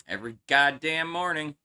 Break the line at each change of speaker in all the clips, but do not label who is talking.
Every goddamn morning.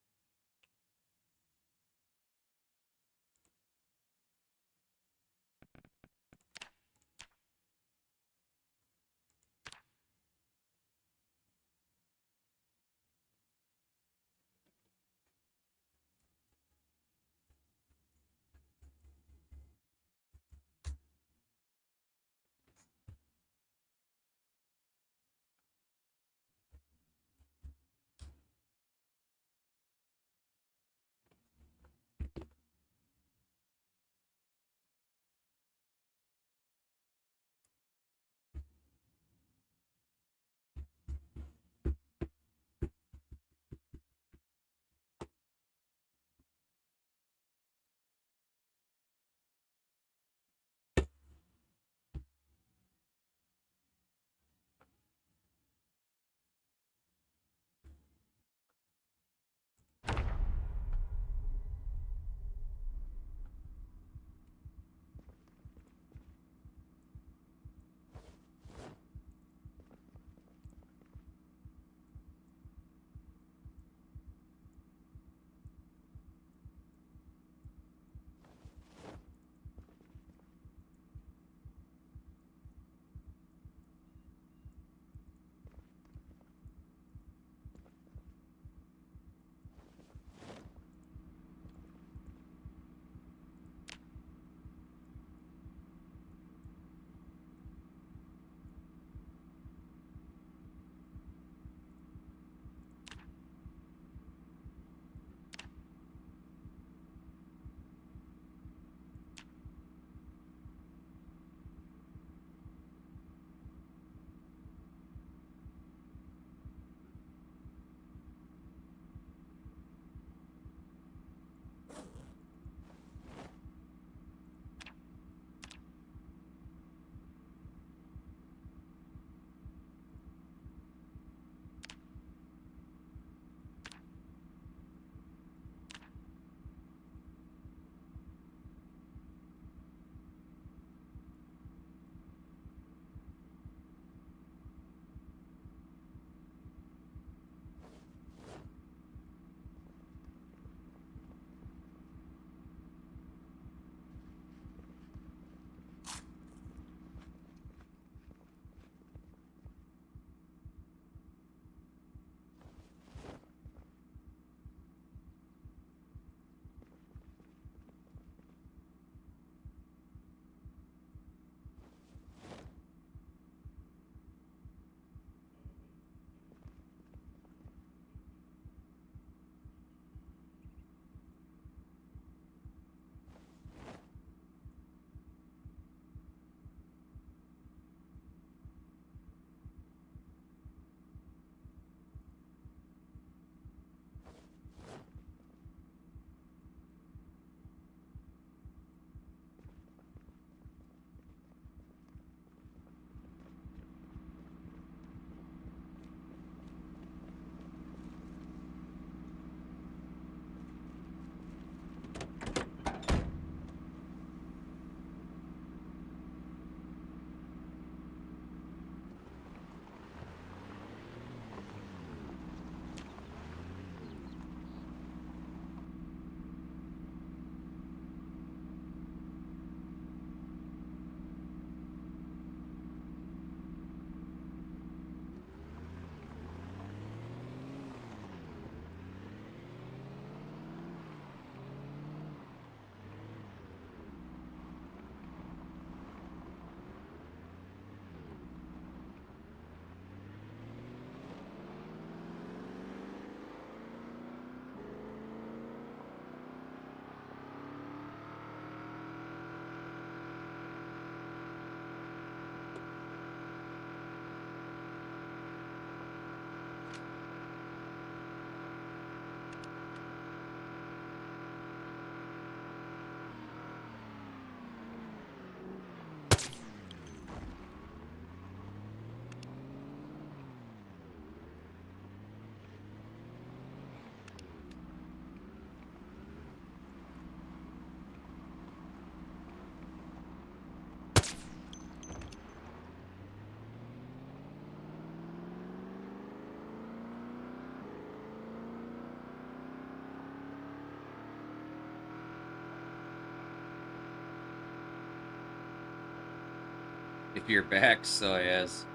You're back, Soyez.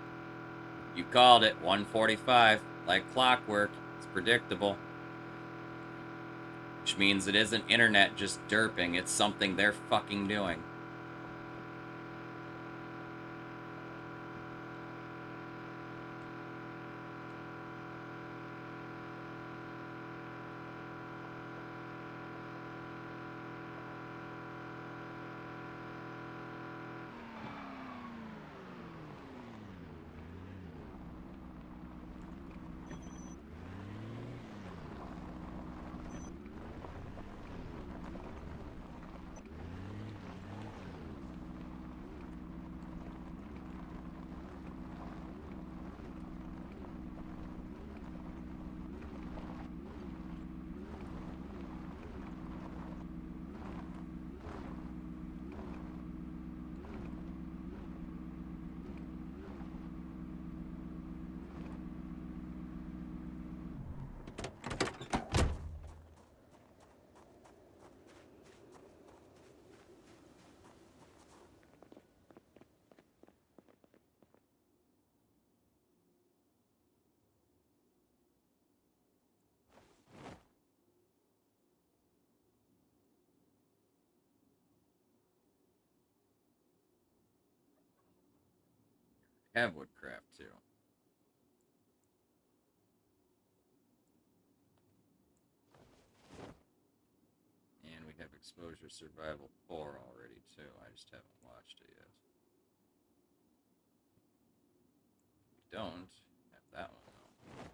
You called it, 1:45, like clockwork. It's predictable. Which means it isn't internet just derping, it's something they're fucking doing. Have woodcraft too. And we have exposure survival 4 already too. I just haven't watched it yet. We don't have that one though.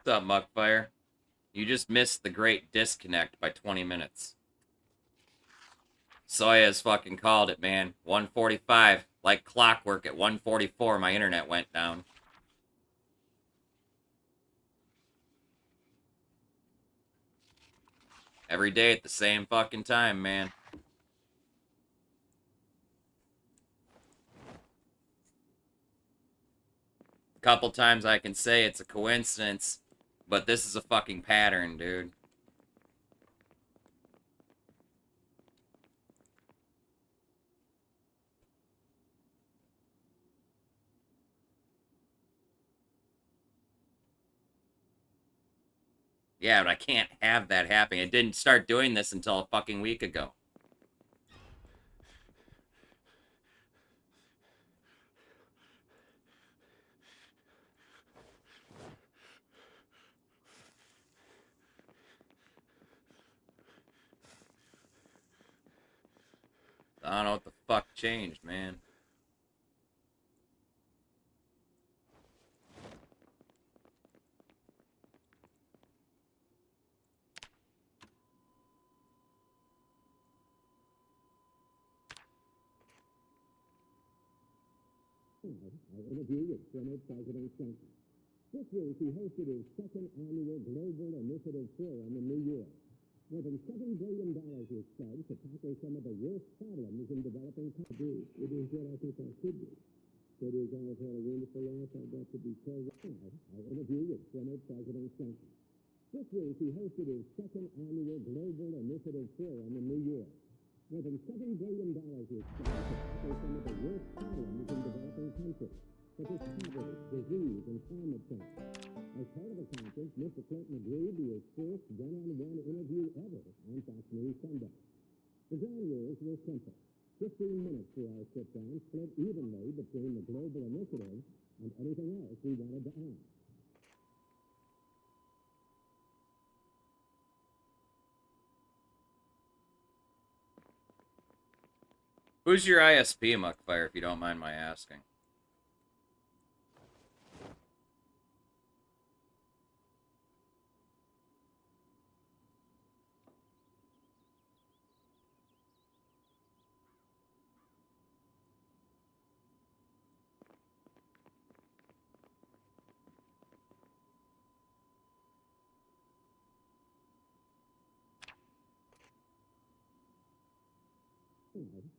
fucked up, Muckfire. You just missed the great disconnect by 20 minutes. Soya's fucking called it, man. 1:45. Like clockwork at 1:44, my internet went down. Every day at the same fucking time, man. A couple times I can say it's a coincidence, but this is a fucking pattern, dude. Yeah, but I can't have that happen. I didn't start doing this until a fucking week ago. I don't know what the fuck changed, man.
Our interview with former President Trump. This week, he hosted his second annual Global Initiative Forum in New York. More than $7 billion was spent to tackle some of the worst problems in developing countries. It is what I think I should do. That is, I have had a wonderful life. I got to be told now. Our interview with former President Trump. This week, he hosted his second annual Global Initiative Forum in New York. More than $7 billion was spent to tackle some of the worst problems in developing countries, such as poverty, disease, and climate change. As part of the conference, Mr. Clinton agreed to his first one-on-one interview ever on Fox News Sunday. The ground rules were simple. 15 minutes for our sit-down, split evenly between the global initiative and anything else we wanted to add.
Who's your ISP, Muckfire, if you don't mind my asking?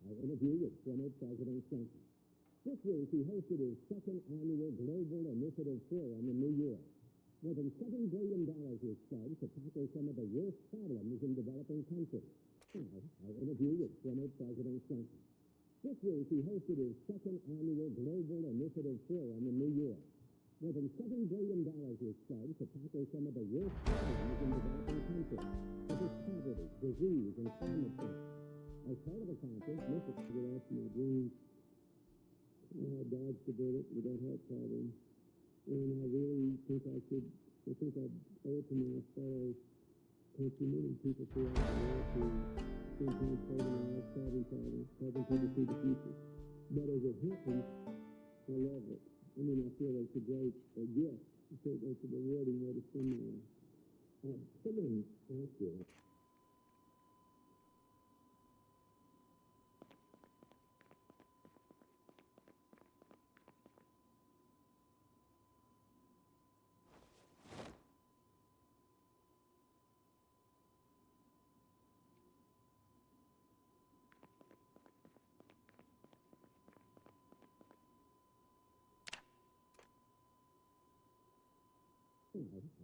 Our interview with former President Trump. This week, he hosted his second annual Global Initiative Forum in New York. More than $7 billion was spent to tackle some of the worst problems in developing countries. Now, our interview with former President Trump. This week, he hosted his second annual Global Initiative Forum in New York. More than $7 billion was spent to tackle some of the worst problems in developing countries, such as poverty, disease, and climate change. As part of the conference, Mr. President asked me to dream. I dodged the bullet. We don't have problems. And I really think I owe it to my fellow countrymen and people throughout the world to sometimes solving our solving problems, helping people see the future. But as it happens, I love it. I mean, I feel it's a great gift. I feel it's a rewarding way to spend my life. Someone asked you,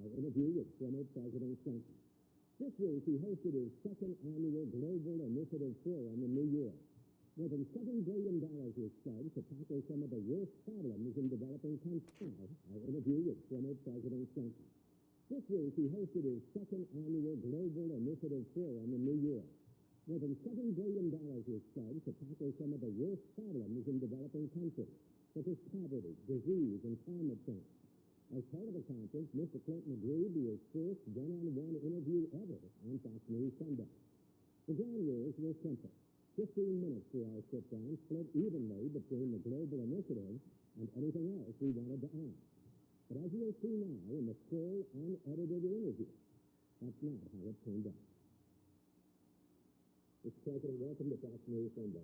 our interview with former President Trump. This week, he hosted his second annual Global Initiative Forum in New York. More than $7 billion was spent to tackle some of the worst problems in developing countries. Now, our interview with former President Trump. This week, he hosted his second annual Global Initiative Forum in New York. More than $7 billion was spent to tackle some of the worst problems in developing countries, such as poverty, disease, and climate change. As part of the conference, Mr. Clinton agreed to his first one-on-one interview ever on Fox News Sunday. The ground rules were simple. 15 minutes for our sit-down, split evenly between the global initiative and anything else we wanted to add. But as you'll see now in the full, unedited interview, that's not how it turned out. Mr. President, welcome to Fox News Sunday.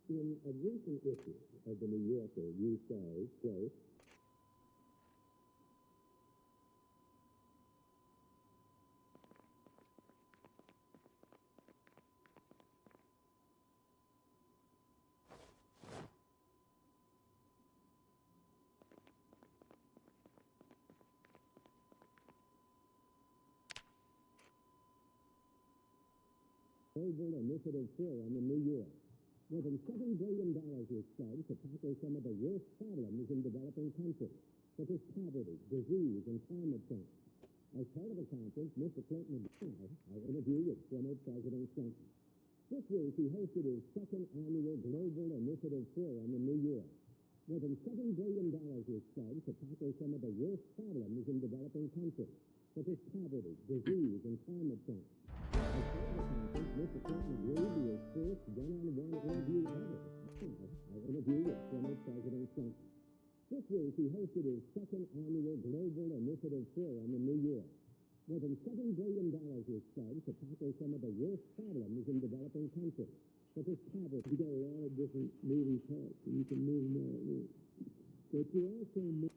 In a recent issue of the New Yorker, you say, quote, Global Initiative Forum in New York. More than $7 billion is spent to tackle some of the worst problems in developing countries, such as poverty, disease, and climate change. As part of the conference, Mr. Clinton and I interview with former President Clinton. This week, he hosted his second annual Global Initiative Forum in New York. More than $7 billion is spent to tackle some of the worst problems in developing countries, such as poverty, disease, and climate change. As part of the conference, Mr. Clinton agreed to his first one-on-one interview ever. I interview with former President Clinton. This week, he hosted his second annual Global Initiative Forum in New York. More than $7 billion is spent to tackle some of the worst problems in developing countries, such as poverty. You got a lot of different moving parts, and you can move them all at once. But you also move.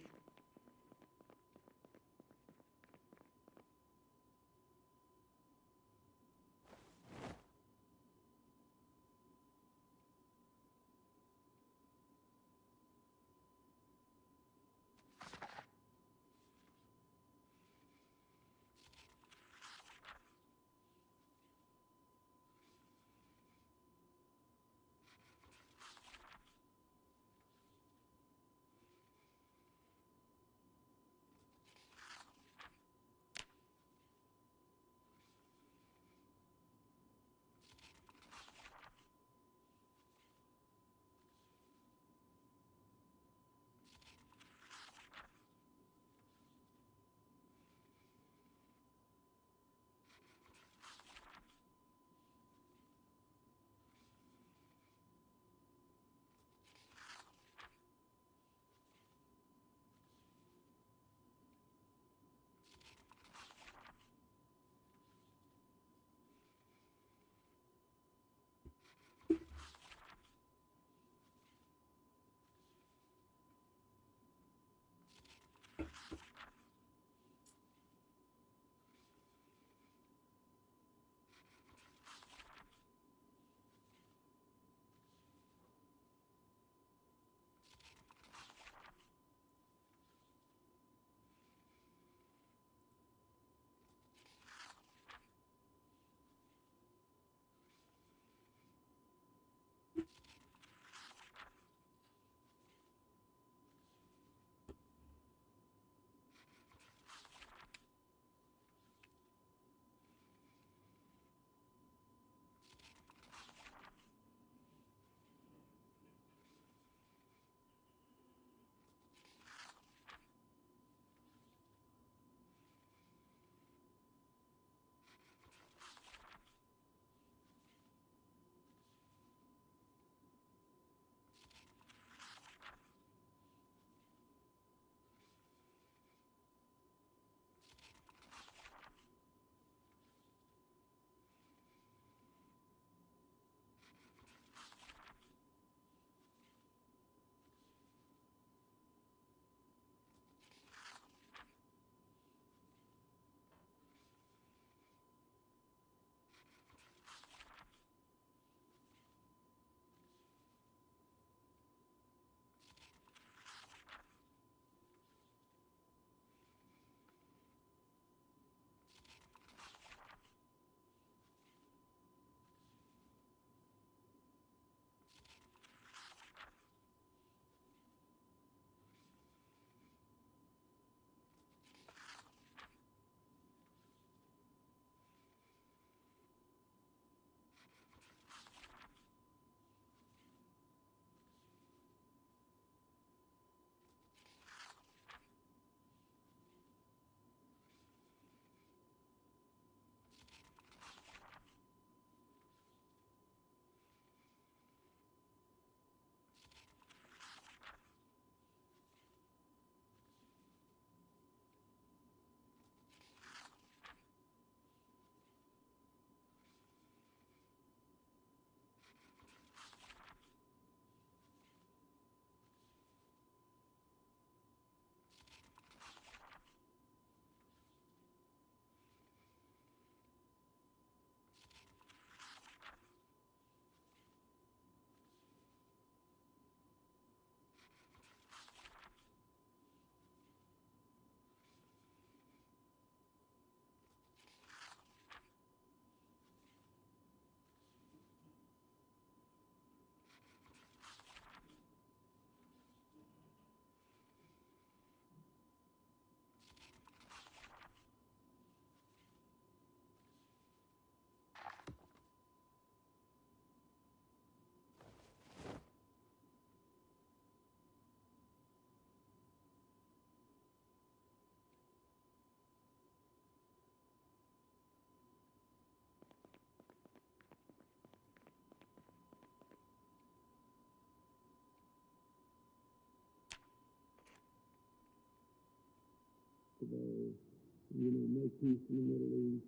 make peace in the Middle East,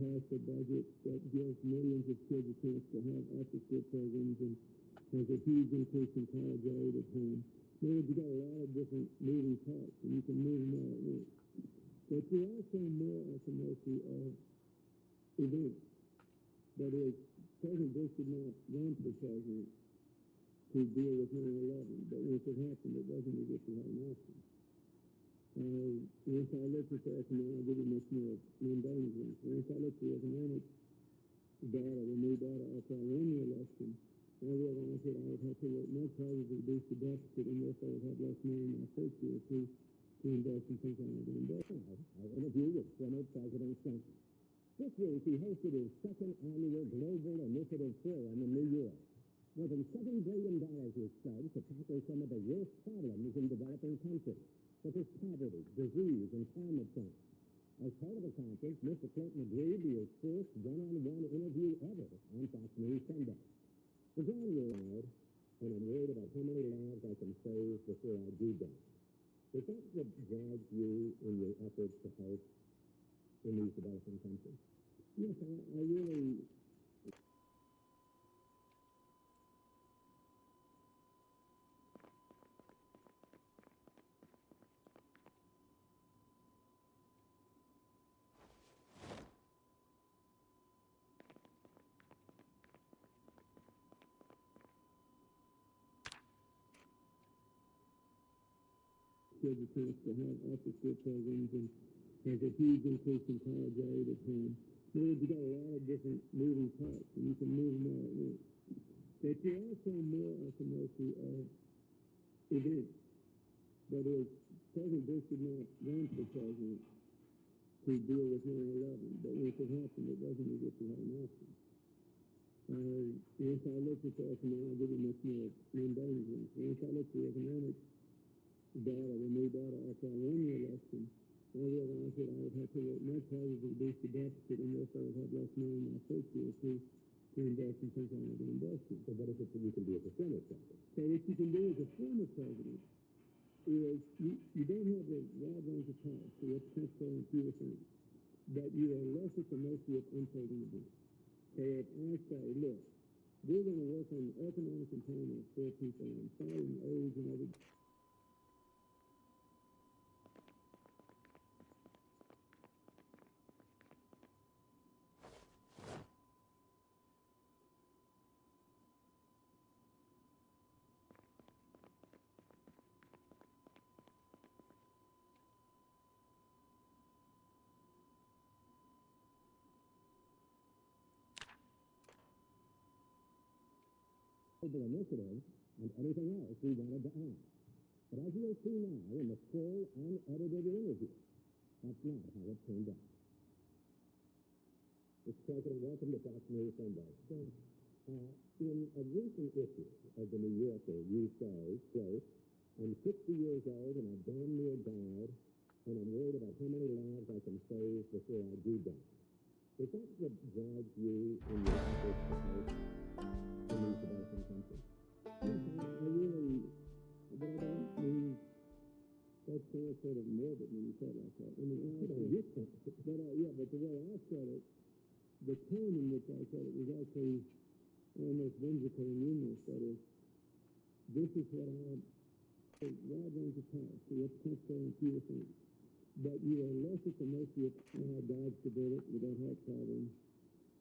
pass a budget that gives millions of kids a chance to have after-school programs and has a huge increase in college aid at home. In other words, you got a lot of different moving parts, and you can move them all at once. But you're also more at the mercy of events. That is, President Bush did not run for president to deal with 9/11, but once it happened, it wasn't as if he had an option. Once I looked at that, and I'll give you much more mundane example. Once I looked at the economic data, the new data after I won the election, I realized that I would have to work much harder to reduce the deficit, and therefore I would have less money in my first year to invest in things I wanted to invest in. I interview with former President Clinton. This week, he hosted his second annual Global Initiative Forum in New York. More than $7 billion was pledged to tackle some of the worst problems in developing countries, such as poverty, disease, and climate change. As part of the conference, Mr. Clinton agreed to his first one-on-one interview ever on Fox News Sunday. The ground you're out, and I'm worried about how many lives I can save before I do die. Is that what drives you in your efforts to help in these developing countries? Yes, I really... kids a chance to have after-school programs and has a huge increase in college aid at home. In other words, you got a lot of different moving parts, and you can move them all at once. But you're also more at the mercy of events. That is, President Bush did not run for president to deal with 9/11, but once it happened, it wasn't as if he had an option. Once I looked at that, and I'll give you much more mundane example. Once I looked at the economic data, the new data after I won the election, I realized that I would have to work much harder to reduce the deficit, and therefore I would have less money in my first year to invest in things I wanted to invest in. So what is it that you can do as a former president? So what you can do as a former president is you don't have the wide range of power, so you have to control and fewer things, but you are less at the mercy of unfolding events. So if I say, look, we're going to work on economic empowerment for people and fighting AIDS and other... initiative and anything else we wanted to add. But as you'll see now in the full, unedited interview, that's not how it turned out. Mr. President, welcome to Fox News Sunday. In a recent issue of the New Yorker, you say, quote, I'm 60 years old and I've damn near died, and I'm worried about how many lives I can save before I do die. Is that what drives you in your efforts to help in these developing countries? Yes, I really, but I don't mean that sounds sort of morbid when you say it like that. I mean, but the way I said it, the tone in which I said it was actually almost whimsical and humorous. That is, this is what I wide range of power, so you have to control and fewer things. But you are less at the mercy of God's bullet, you don't have problems.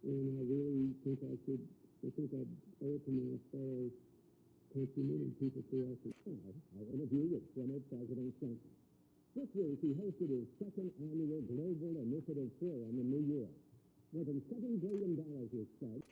And I really think I owe it to my fellow countrymen and people throughout the world. I interview with former President Clinton. This week, he hosted his second annual Global Initiative Forum in New York. More than $7 billion was spent.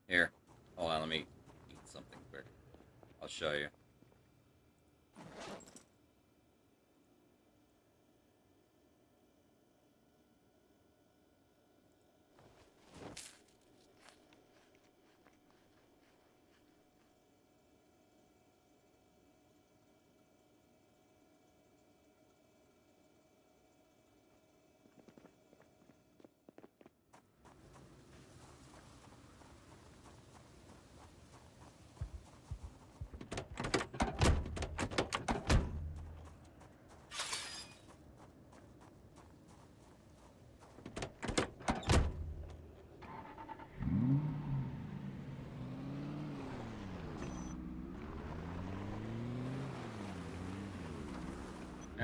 Here. Hold on, let me eat something quick. I'll show you.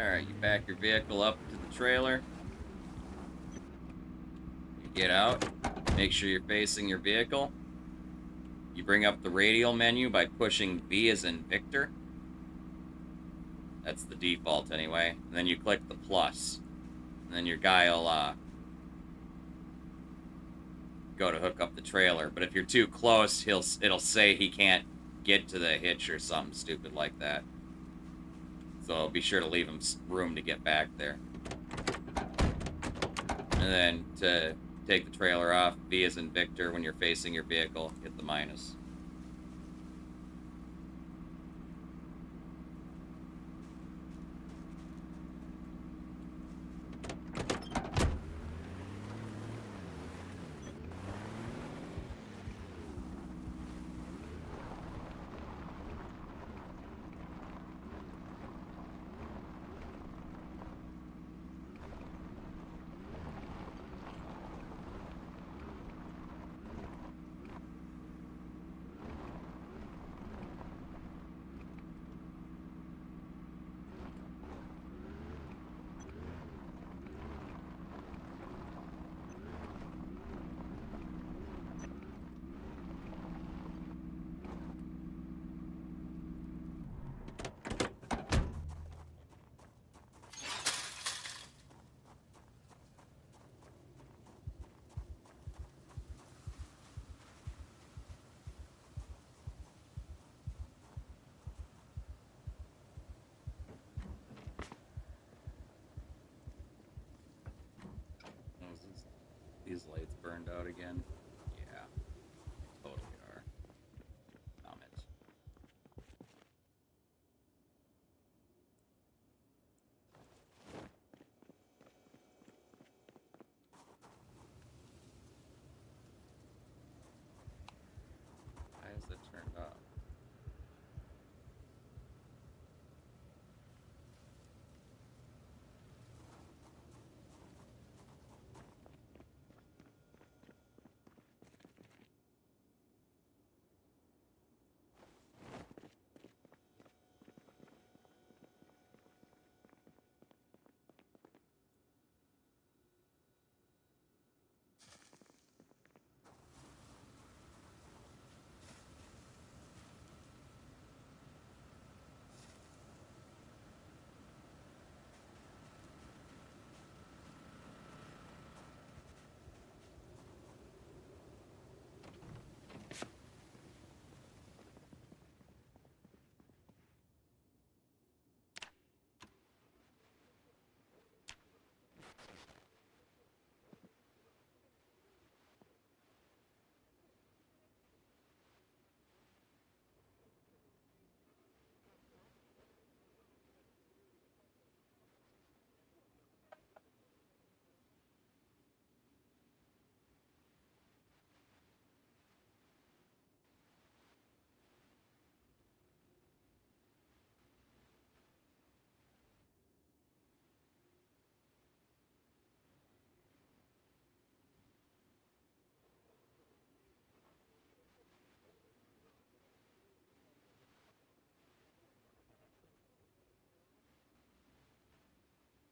Alright, you back your vehicle up to the trailer. You get out. Make sure you're facing your vehicle. You bring up the radial menu by pushing V as in Victor. That's the default anyway. And then you click the plus. And then your guy will go to hook up the trailer. But if you're too close, it'll say he can't get to the hitch or something stupid like that. So be sure to leave him room to get back there. And then to take the trailer off, V as in Victor, when you're facing your vehicle, hit the minus. These lights burned out again? Yeah, they totally are. Damn it. Why is it turned off?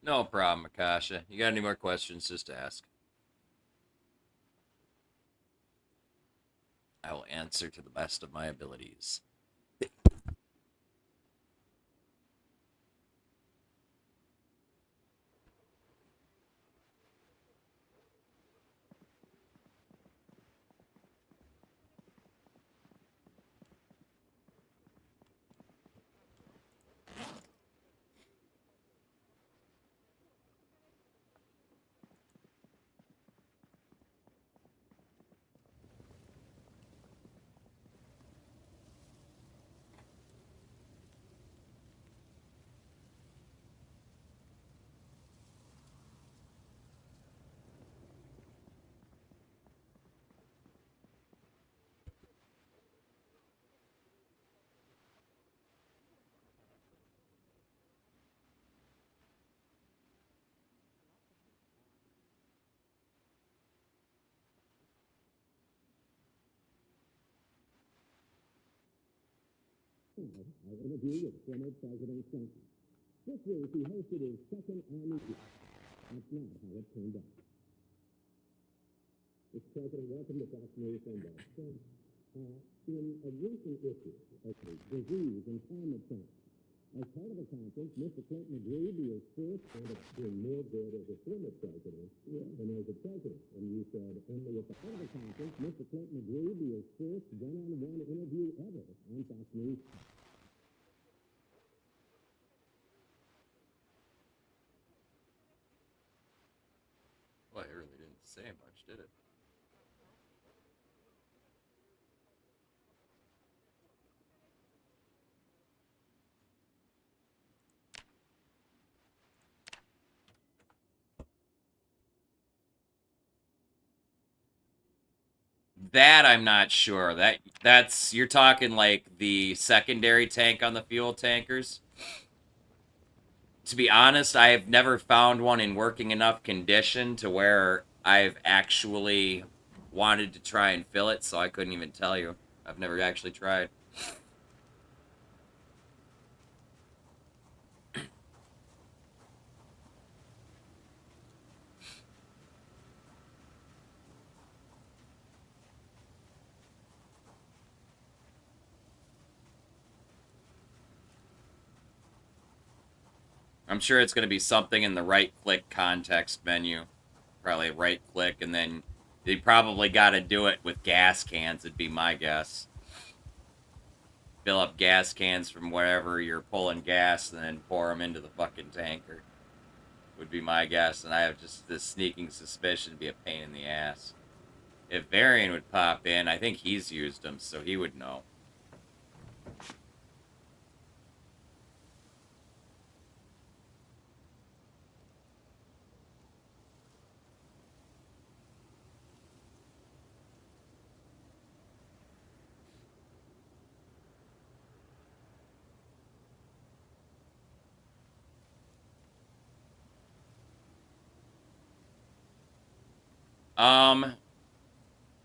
No problem, Akasha. You got any more questions, just ask. I will answer to the best of my abilities.
Now, I interview with former President Clinton. This week, he hosted his second annual... That's not how it turned out. Mr. President, welcome to Fox News Sunday. So, in a recent issue, disease and climate change, as part of the conference, Mr. Clinton agreed he is first going to do more good as a former president than as a president. And you said, only at the part of the conference, Mr. Clinton agreed he is first one-on-one interview ever on Fox News.
Well, it really didn't say much, did it? That I'm not sure. That's you're talking like the secondary tank on the fuel tankers. To be honest, I have never found one in working enough condition to where I've actually wanted to try and fill it, so I couldn't even tell you. I've never actually tried. I'm sure it's going to be something in the right-click context menu. Probably right-click, and then they probably got to do it with gas cans, would be my guess. Fill up gas cans from wherever you're pulling gas, and then pour them into the fucking tanker. Would be my guess, and I have just this sneaking suspicion it'd be a pain in the ass. If Varian would pop in, I think he's used them, so he would know.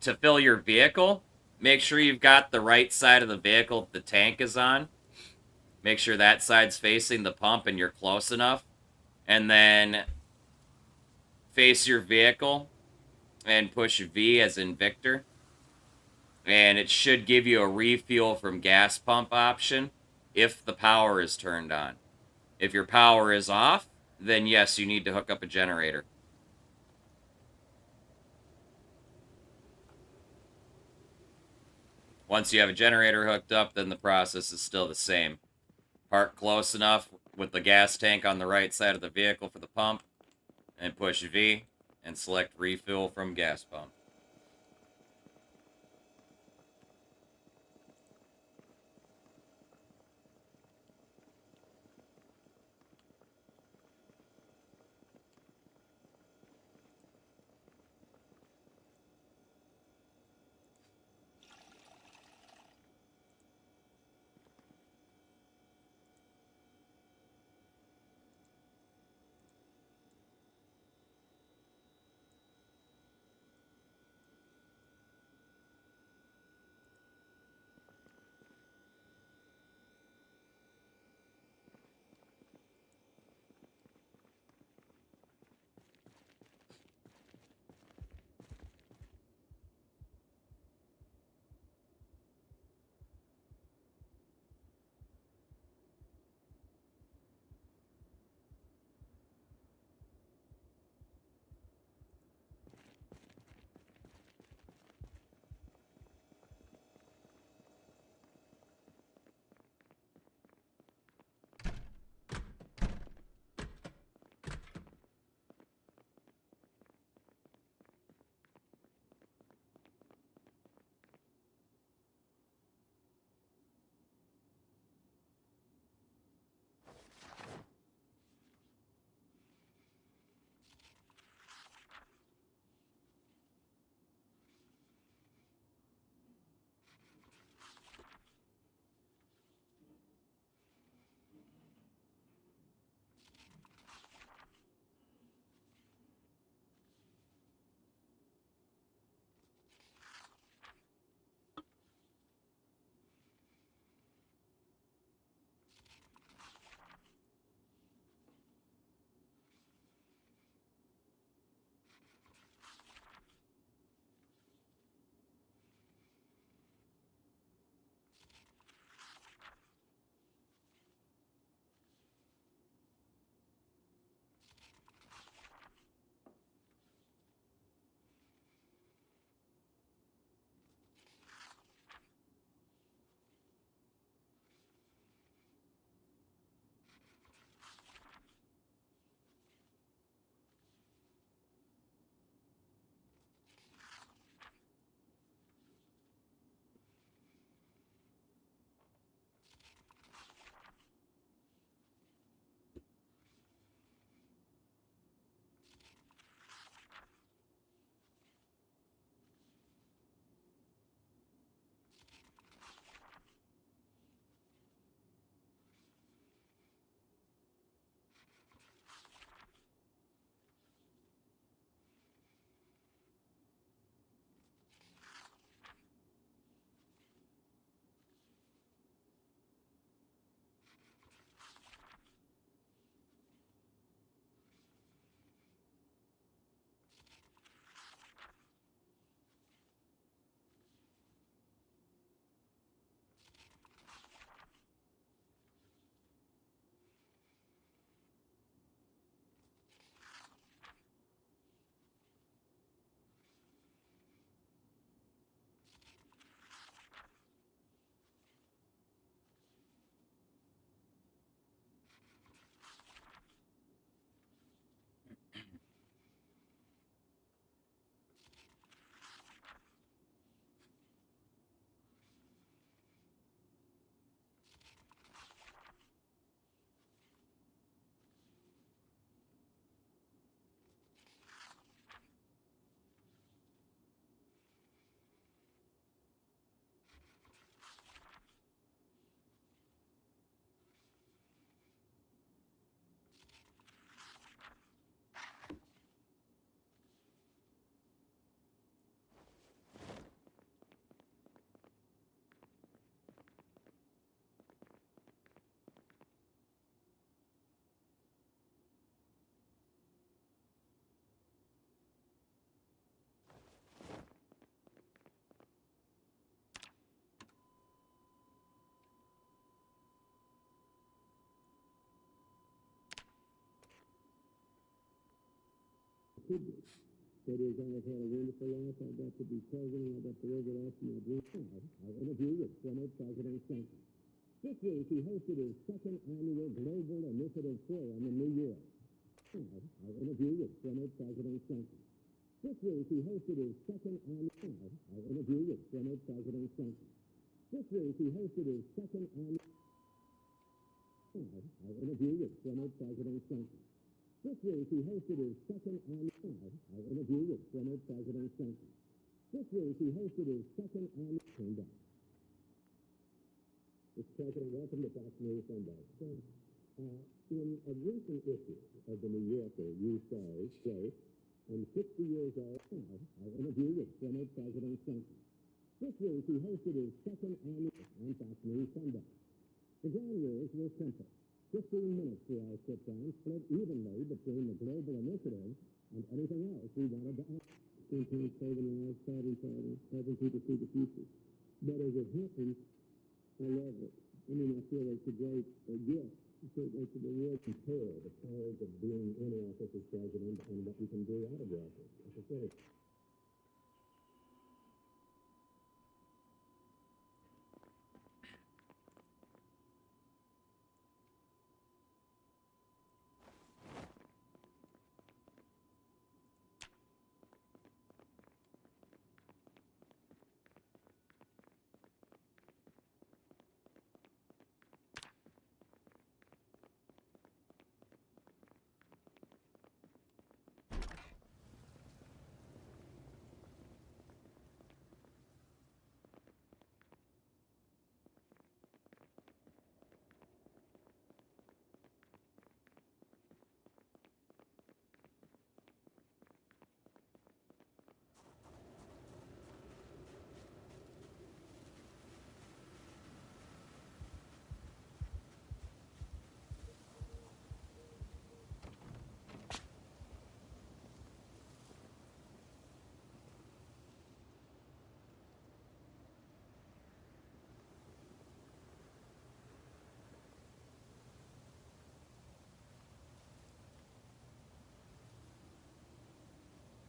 To fill your vehicle, make sure you've got the right side of the vehicle the tank is on. Make sure that side's facing the pump and you're close enough. And then face your vehicle and push V as in Victor. And it should give you a refuel from gas pump option if the power is turned on. If your power is off, then yes, you need to hook up a generator. Once you have a generator hooked up, then the process is still the same. Park close enough with the gas tank on the right side of the vehicle for the pump, and push V, and select refill from gas pump.
could be. It is, I have had a wonderful life. I got to be president. I got to live it up in my dream. Our interview with former President Clinton. This week, he hosted his second annual Global Initiative Forum in New York. Now, our interview with former President Clinton. This week, he hosted his second annual. Our interview with former President Clinton. This week, he hosted his second annual. Our interview with former President Clinton. This week, he hosted his second annual. Our interview with former President Clinton. This week, he hosted his second annual. Turned up. Mr. President, welcome to Fox News Sunday. In a recent issue of the New Yorker, you say, quote, I'm 60 years old now. Our interview with former President Clinton. This week, he hosted his second annual on Fox News Sunday. The ground rules were simple. 15 minutes for our sit-down, split evenly between the global initiative and anything else we wanted to ask. Sometimes saving lives, helping people see the future. But as it happens, I love it. I mean, I feel it's a great gift. It's a reward. Compare the powers of being in office as president and what we can do out of office. It's a sort of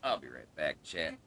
I'll be right back, chat.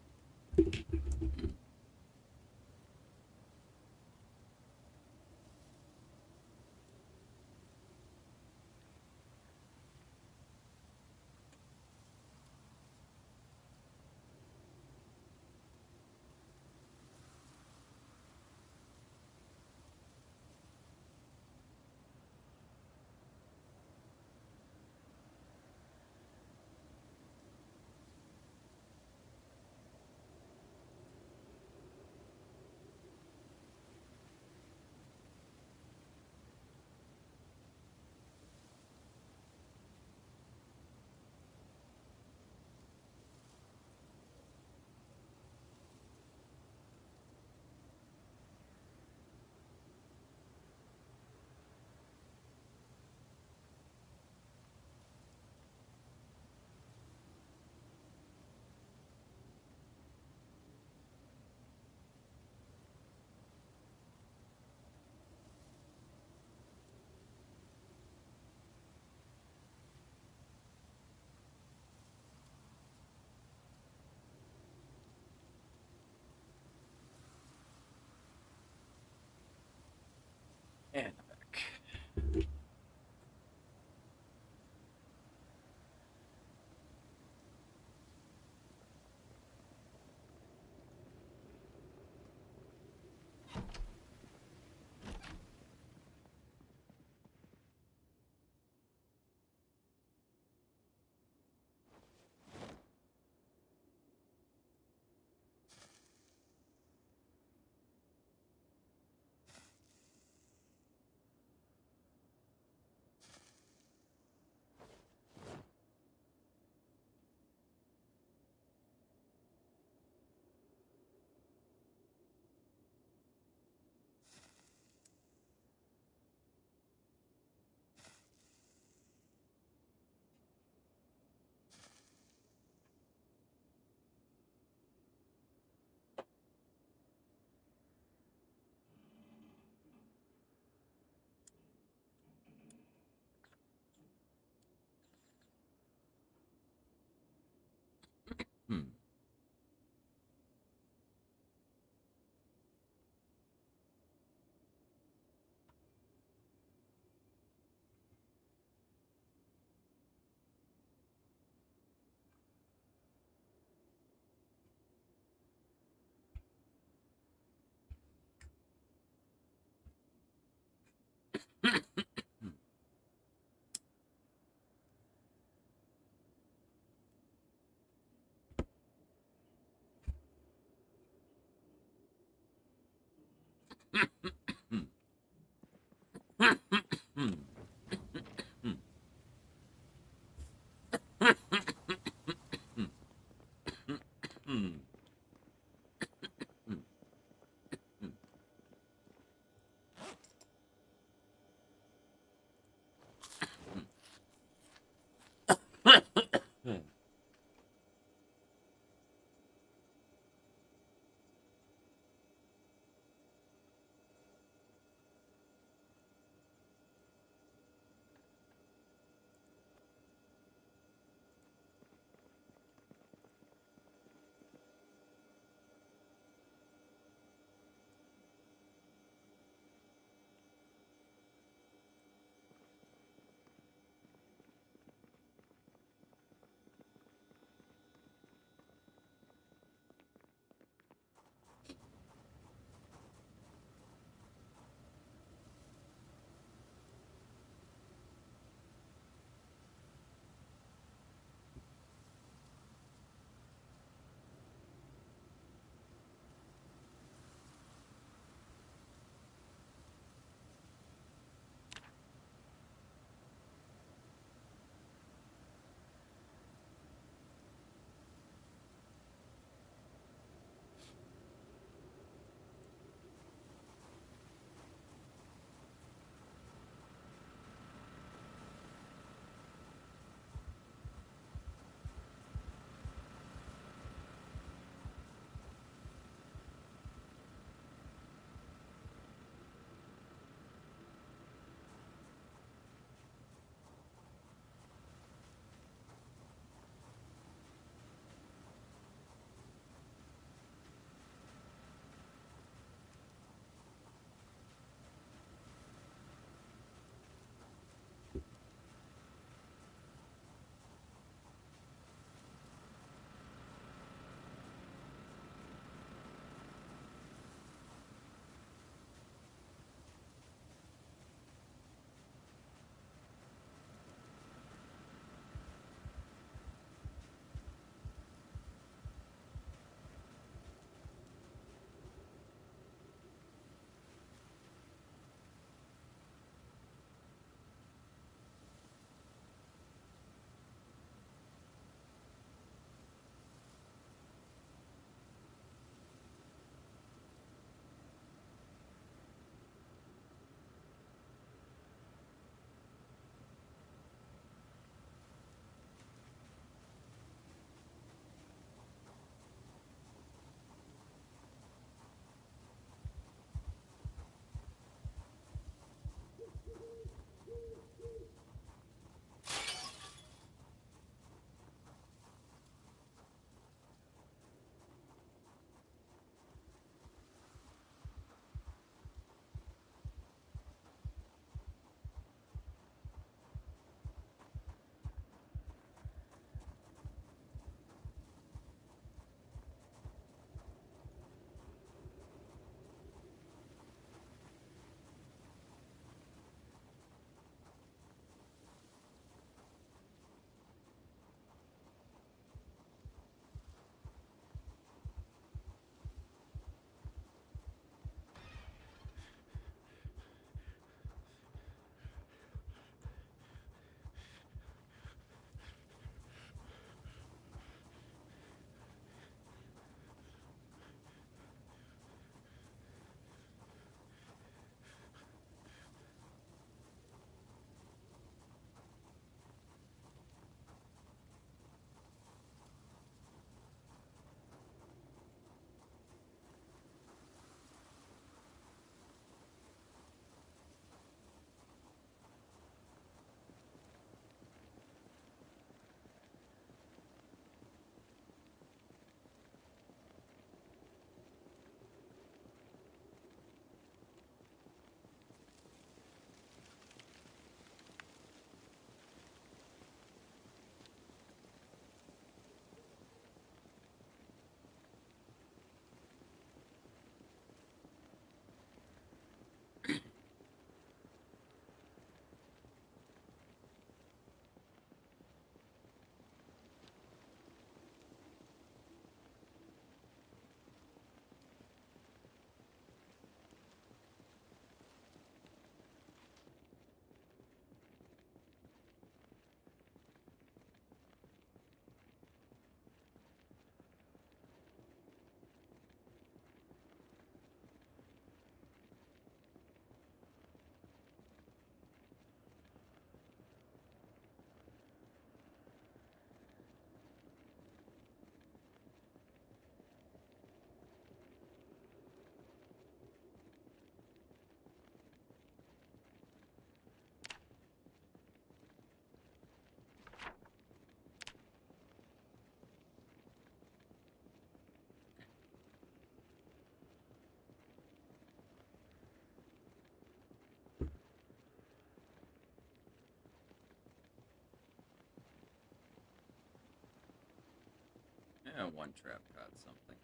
And one trap caught something.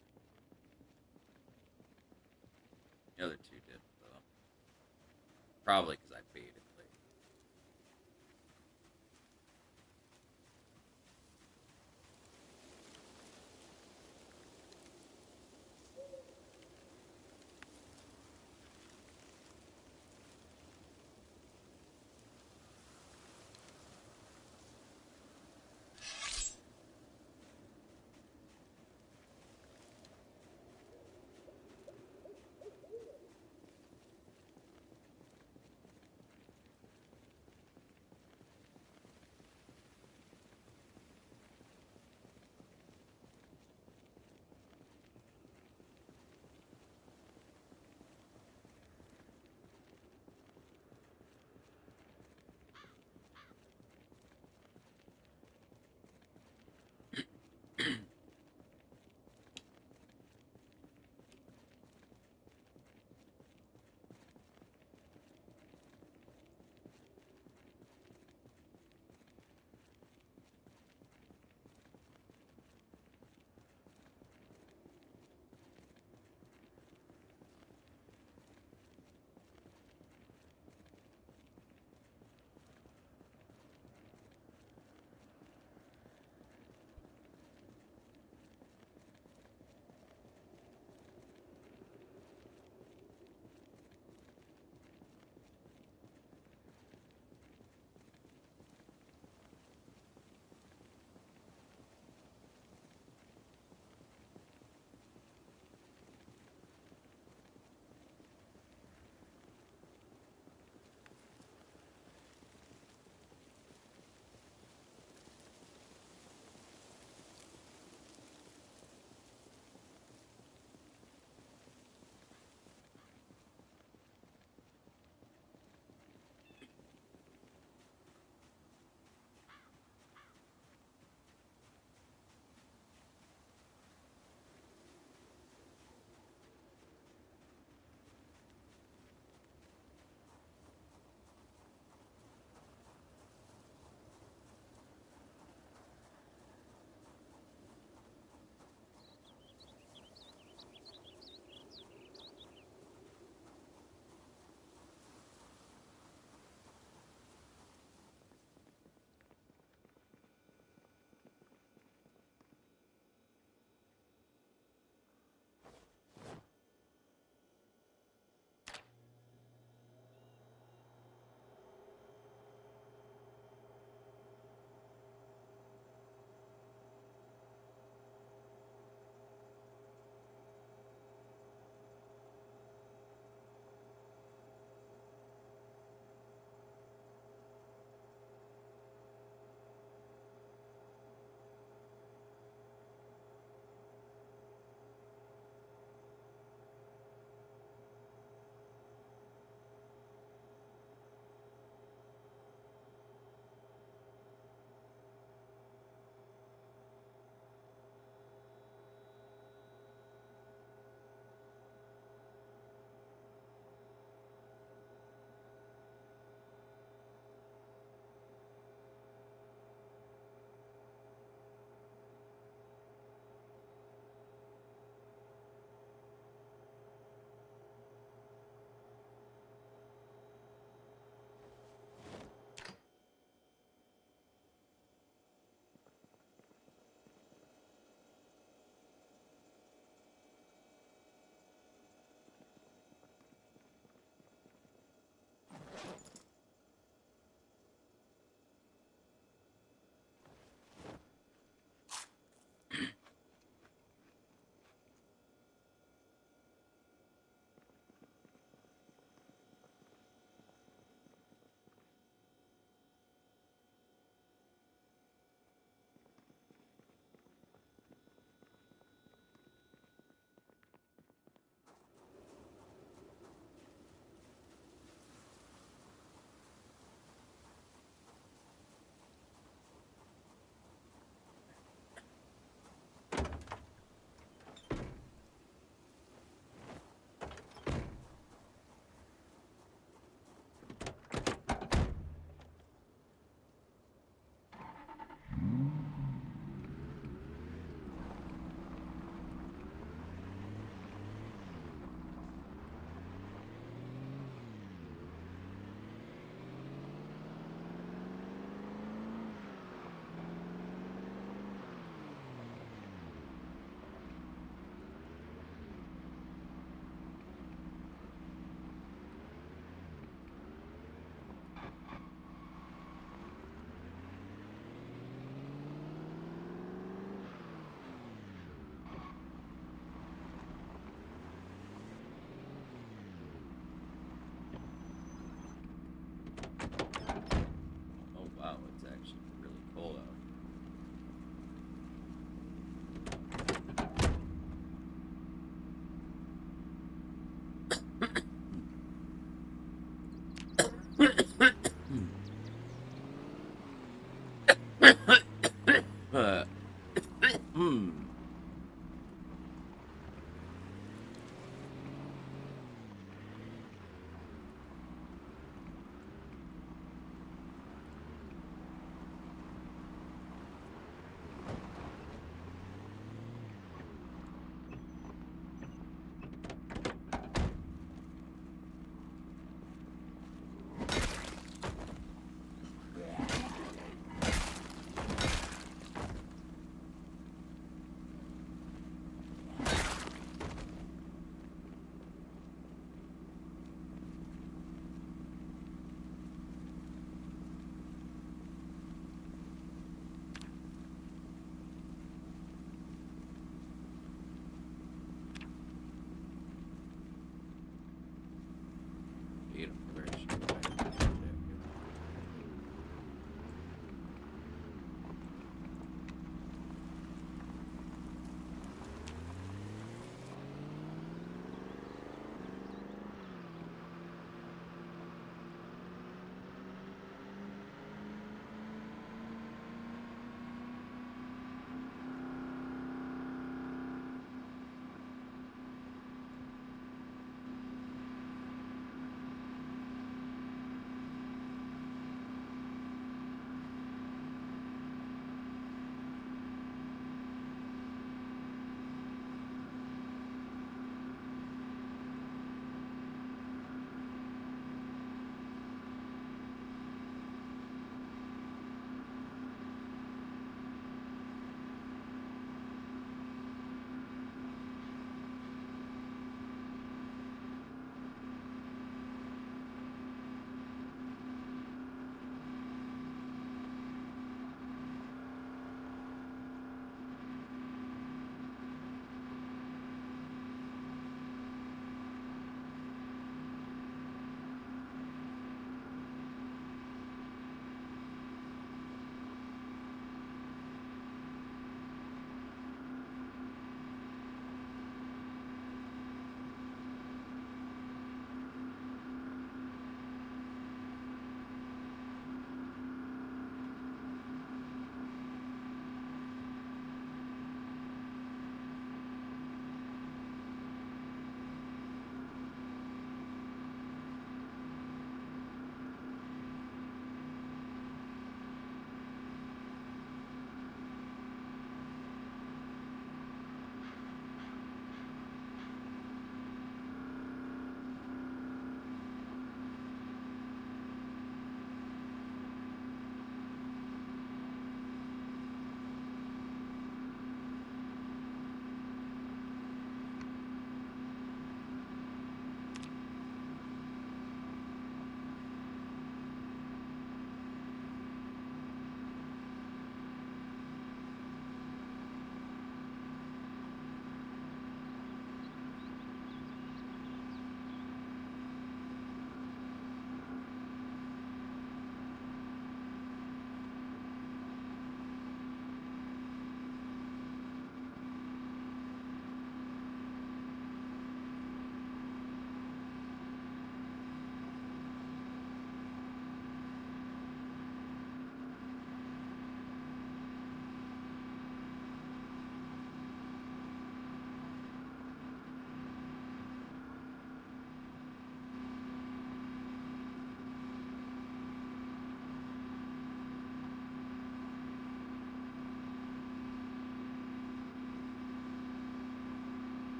The other two didn't, though. Probably because I baited late.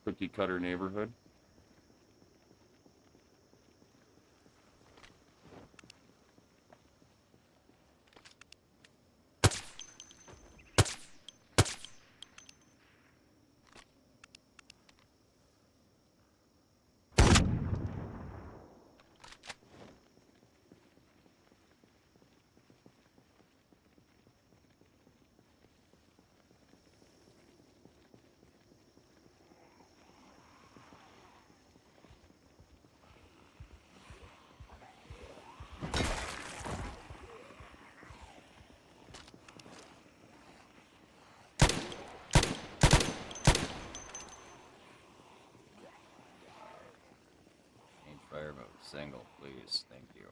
cookie cutter neighborhood.
Change fire mode single, please. Thank you.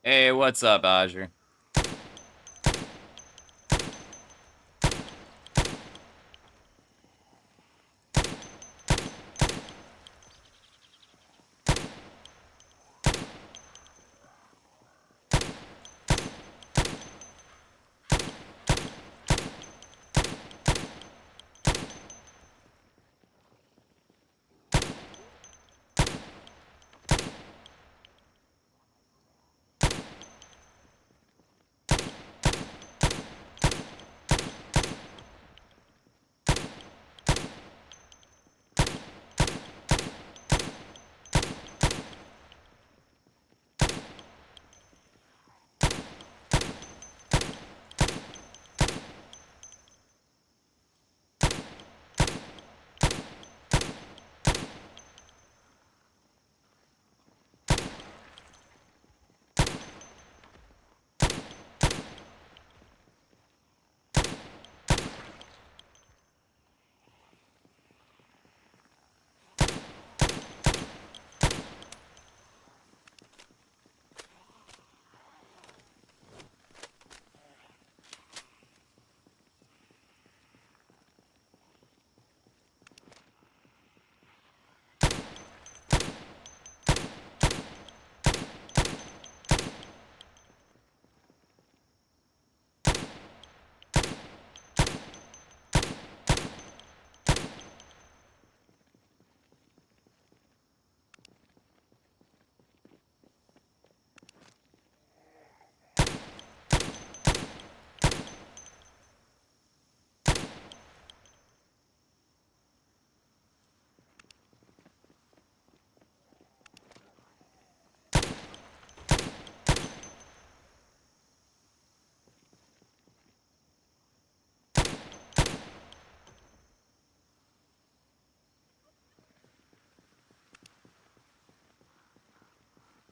Hey, what's up, Azure?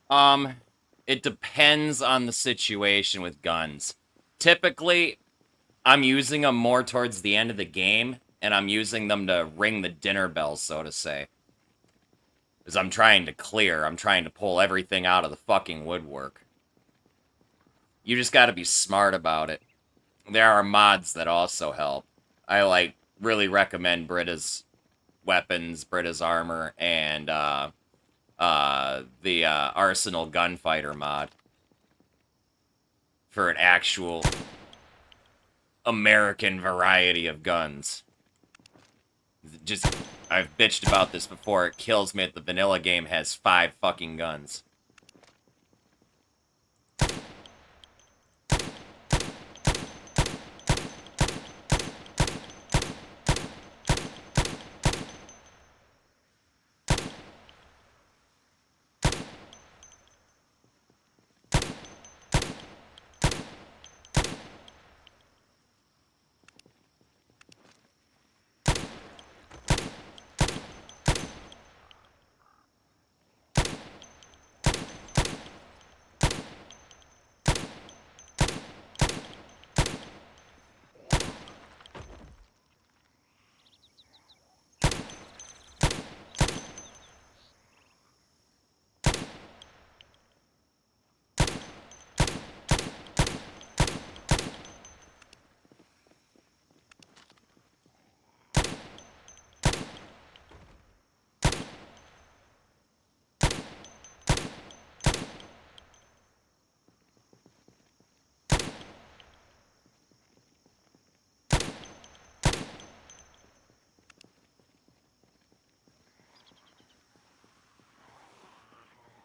Um, it depends on the situation with guns. Typically, I'm using them more towards the end of the game, and I'm using them to ring the dinner bell, so to say. Because I'm trying to clear, I'm trying to pull everything out of the fucking woodwork. You just gotta be smart about it. There are mods that also help. I, like, really recommend Britta's weapons, Britta's armor, and, the, Arsenal Gunfighter mod. For an actual American variety of guns. Just, I've bitched about this before. It kills me that the vanilla game has 5 fucking guns.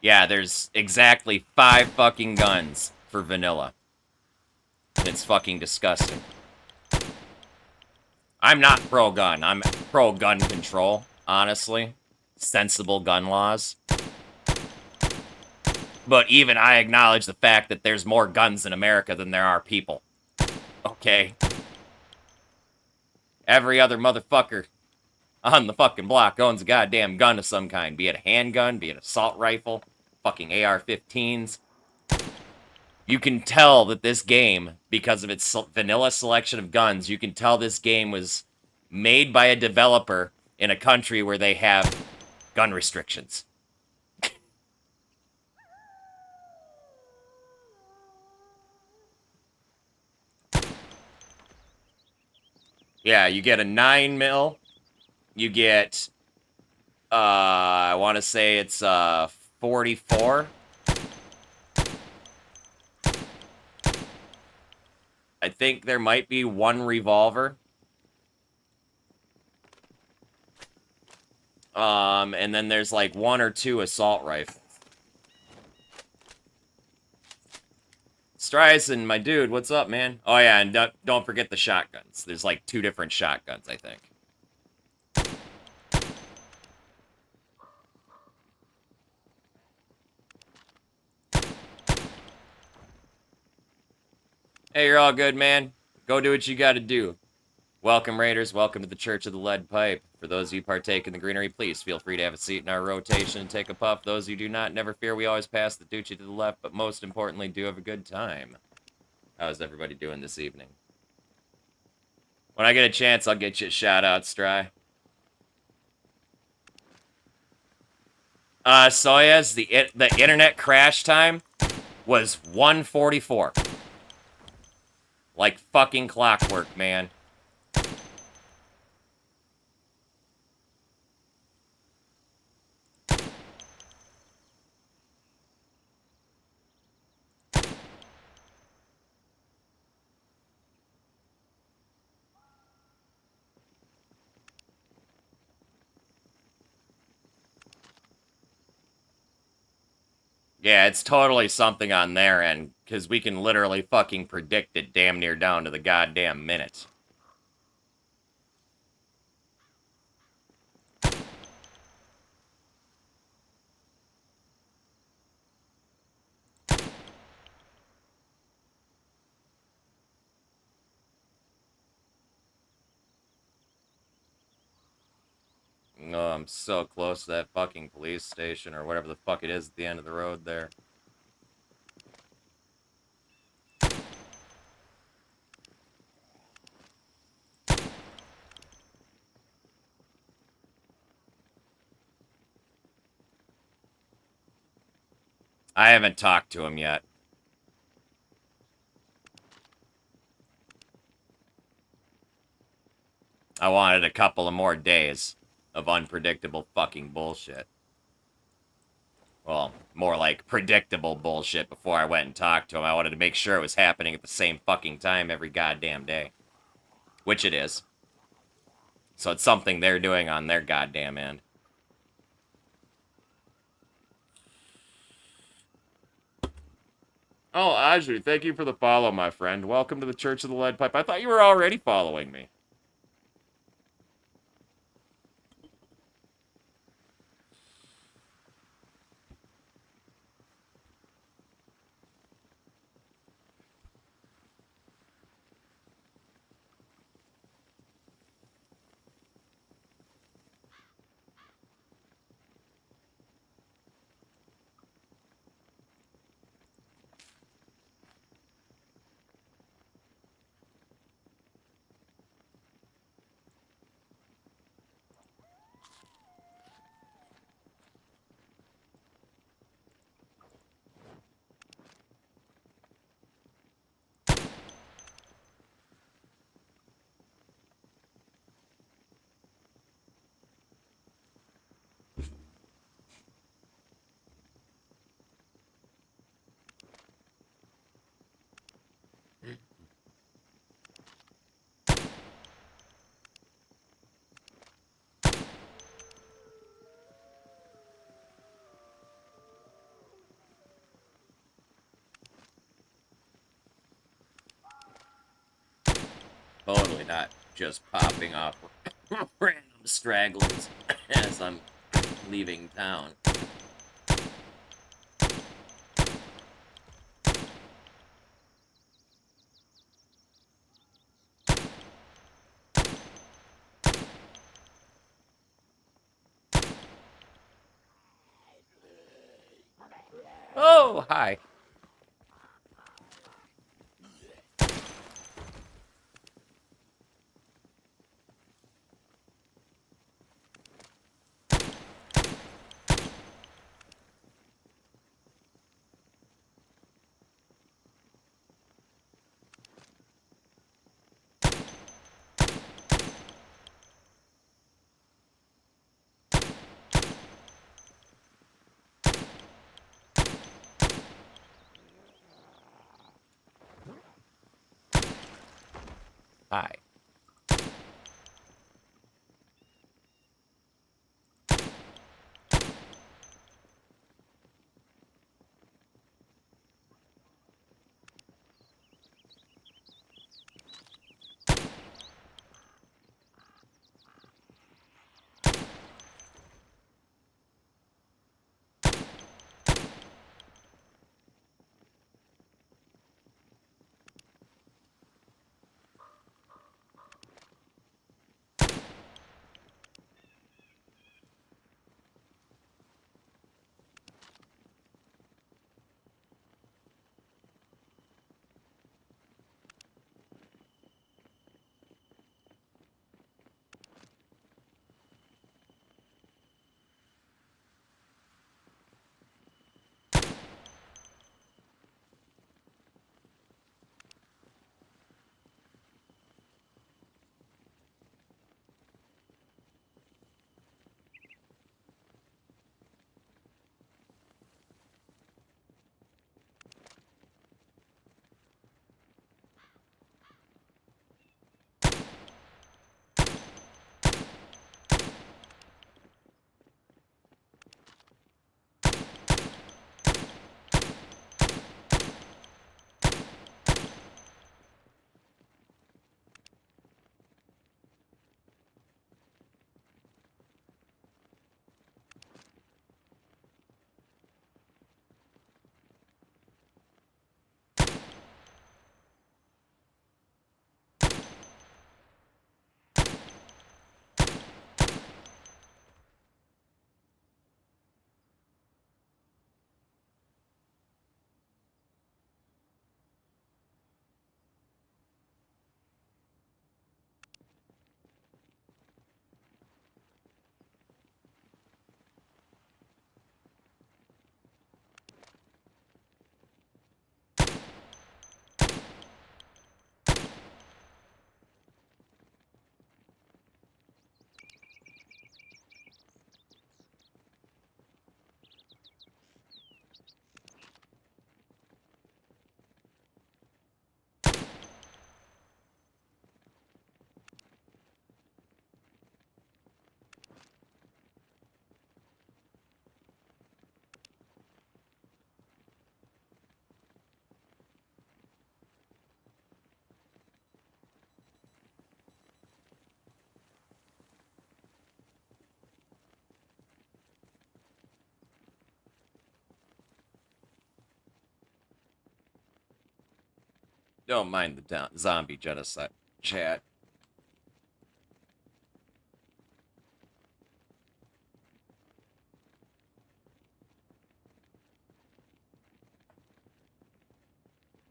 Yeah, there's exactly 5 fucking guns for vanilla. And it's fucking disgusting. I'm not pro-gun. I'm pro-gun control, honestly. Sensible gun laws. But even I acknowledge the fact that there's more guns in America than there are people. Okay? Every other motherfucker on the fucking block owns a goddamn gun of some kind. Be it a handgun, be it an assault rifle, fucking AR-15s. You can tell that this game, because of its vanilla selection of guns, you can tell this game was made by a developer in a country where they have gun restrictions. Yeah, you get a 9 mil. You get, I want to say it's 44. I think there might be one revolver. And then there's like 1 or 2 assault rifles. Streisand, my dude, what's up, man? Oh yeah, and don't forget the shotguns. There's like 2 different shotguns, I think. Hey, you're all good, man. Go do what you gotta do. Welcome, Raiders. Welcome to the Church of the Lead Pipe. For those of you partake in the greenery, please feel free to have a seat in our rotation and take a puff. Those who do not, never fear. We always pass the doochie to the left, but most importantly, do have a good time. How's everybody doing this evening? When I get a chance, I'll get you a shout-out, Stry. Soyaz, the internet crash time was 1:44. Like fucking clockwork, man. Yeah, it's totally something on their end, because we can literally fucking predict it damn near down to the goddamn minute. Oh, I'm so close to that fucking police station, or whatever the fuck it is at the end of the road there. I haven't talked to him yet. I wanted a couple of more days of unpredictable fucking bullshit. Well, more like predictable bullshit before I went and talked to him. I wanted to make sure it was happening at the same fucking time every goddamn day. Which it is. So it's something they're doing on their goddamn end. Oh, Ajri, thank you for the follow, my friend. Welcome to the Church of the Lead Pipe. I thought you were already following me. Totally not just popping off random stragglers as I'm leaving town. Oh, hi.
Hi. Don't mind the zombie genocide chat.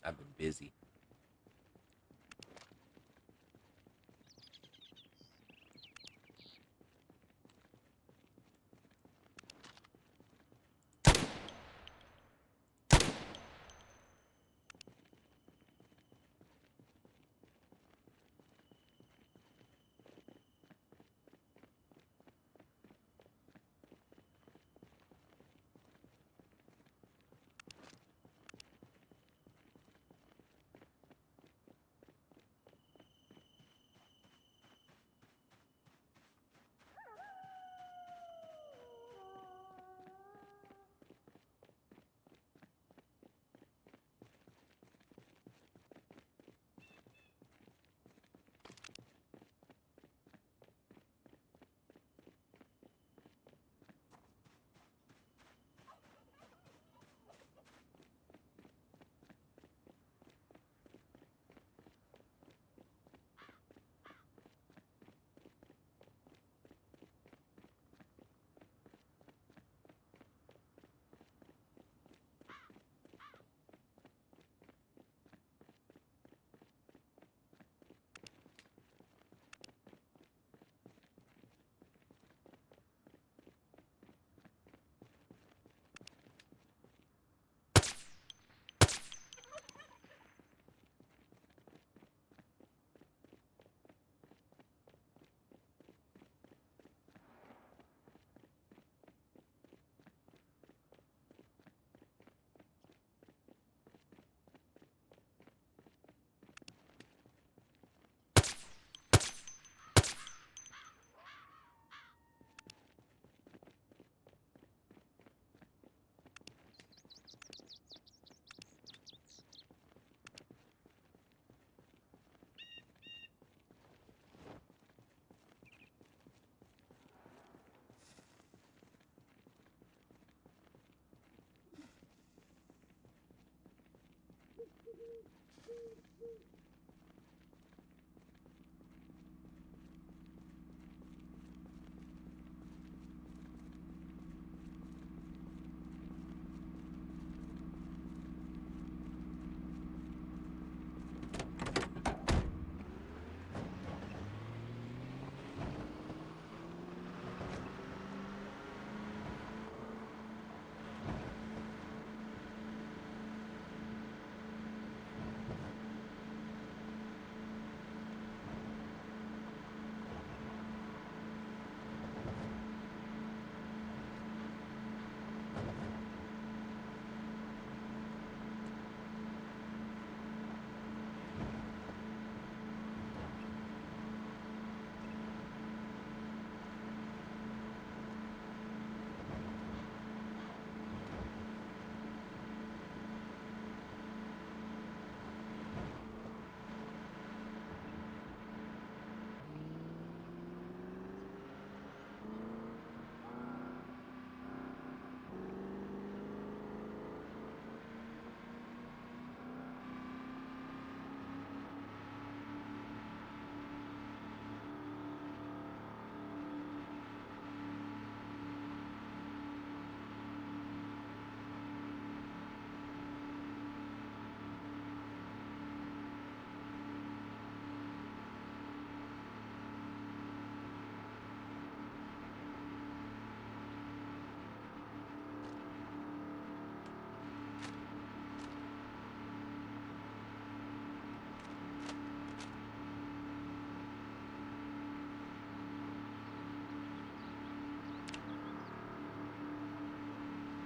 I've been busy.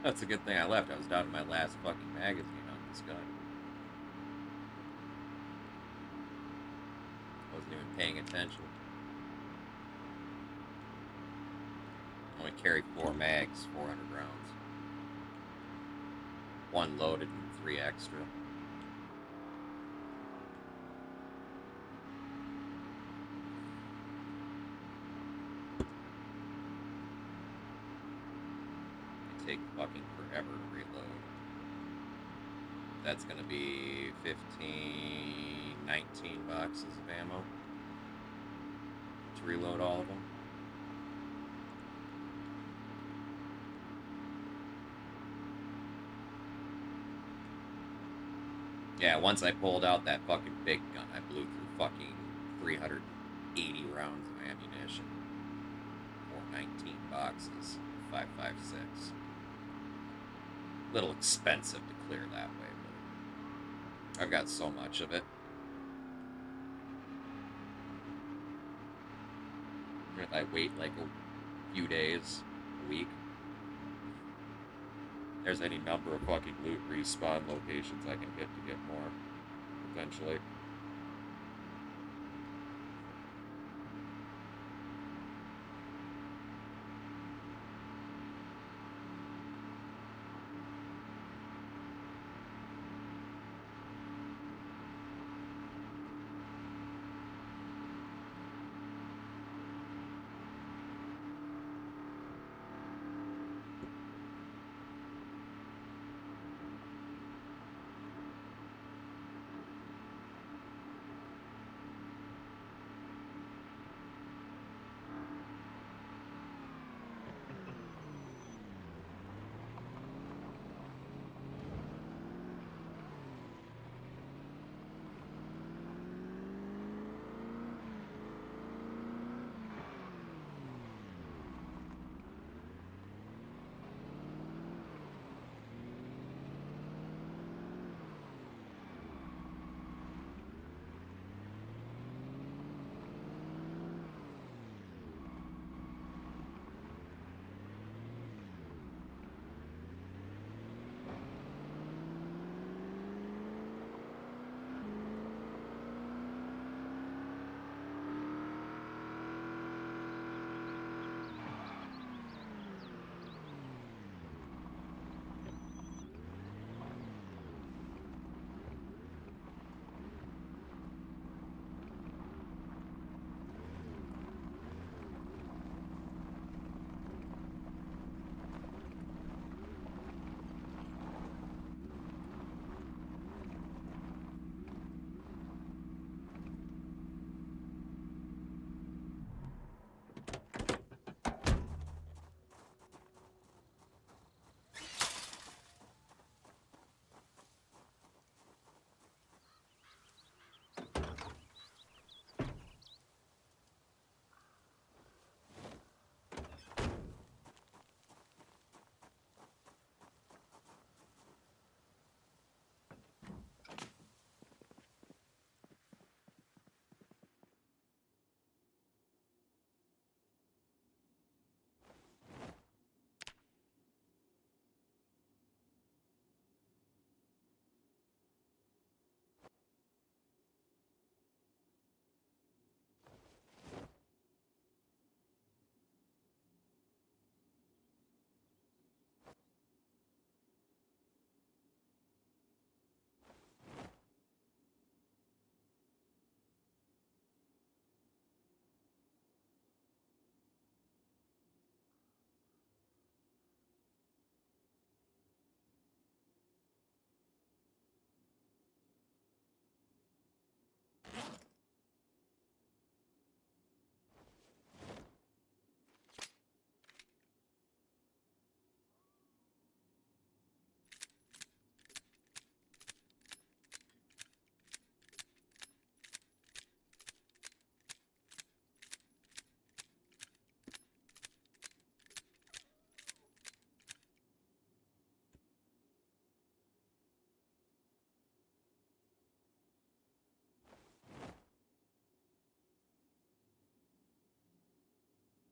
That's a good thing I left. I was down to my last fucking magazine on this gun. Wasn't even paying attention. Only carry 4 mags, 400 rounds. 1 loaded and 3 extra. They take fucking forever to reload. That's gonna be 15, 19 boxes of ammo to reload all of them. Yeah, once I pulled out that fucking big gun, I blew through fucking 380 rounds of ammunition for 19 boxes, 5.56. Little expensive to clear that way, but I've got so much of it. If I wait like a few days, a week, there's any number of fucking loot respawn locations I can hit to get more, eventually.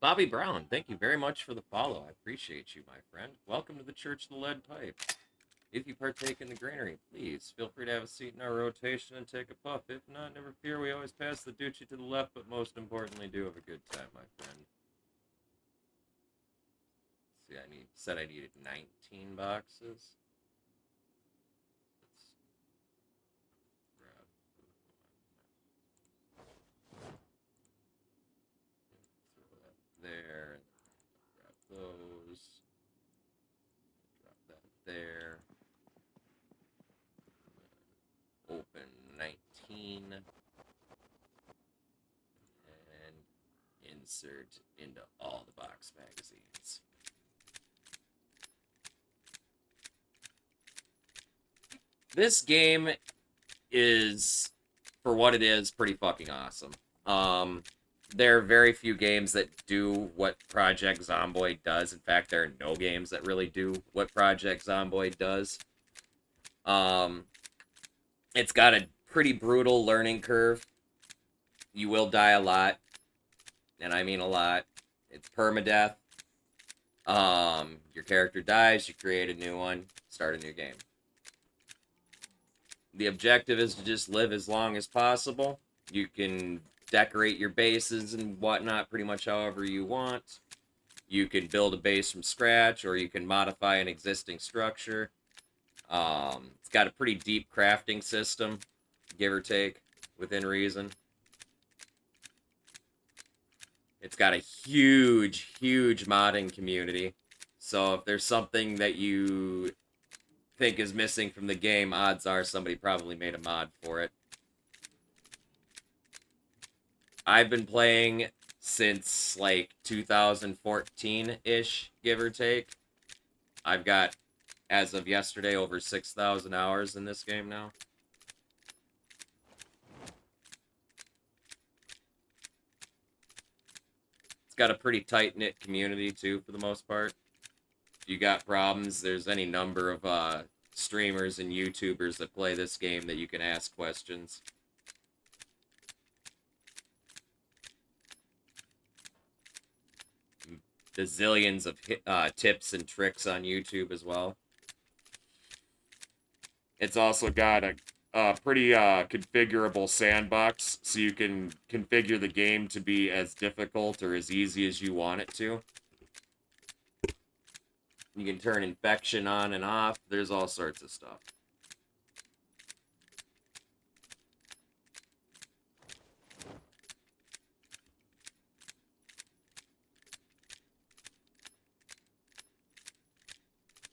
Bobby Brown, thank you very much for the follow. I appreciate you, my friend. Welcome to the Church of the Lead Pipe. If you partake in the granary, please feel free to have a seat in our rotation and take a puff. If not, never fear, we always pass the doochie to the left, but most importantly, do have a good time, my friend. See, said I needed 19 boxes. Let's grab throw that there. Grab those. Drop that there. Open 19 and insert into all the box magazines. This game is, for what it is, pretty fucking awesome. There are very few games that do what Project Zomboid does. In fact, there are no games that really do what Project Zomboid does. It's got a pretty brutal learning curve. You will die a lot, and I mean a lot. It's permadeath. Your character dies, you create a new one, start a new game. The objective is to just live as long as possible. You can decorate your bases and whatnot pretty much however you want. You can build a base from scratch, or you can modify an existing structure. It's got a pretty deep crafting system, give or take, within reason. It's got a huge, huge modding community. So if there's something that you think is missing from the game, odds are somebody probably made a mod for it. I've been playing since like 2014-ish, give or take. I've got, as of yesterday, over 6,000 hours in this game now. It's got a pretty tight-knit community, too, for the most part. If you got problems, there's any number of streamers and YouTubers that play this game that you can ask questions. The zillions of tips and tricks on YouTube as well. It's also got a pretty configurable sandbox, so you can configure the game to be as difficult or as easy as you want it to. You can turn infection on and off. There's all sorts of stuff.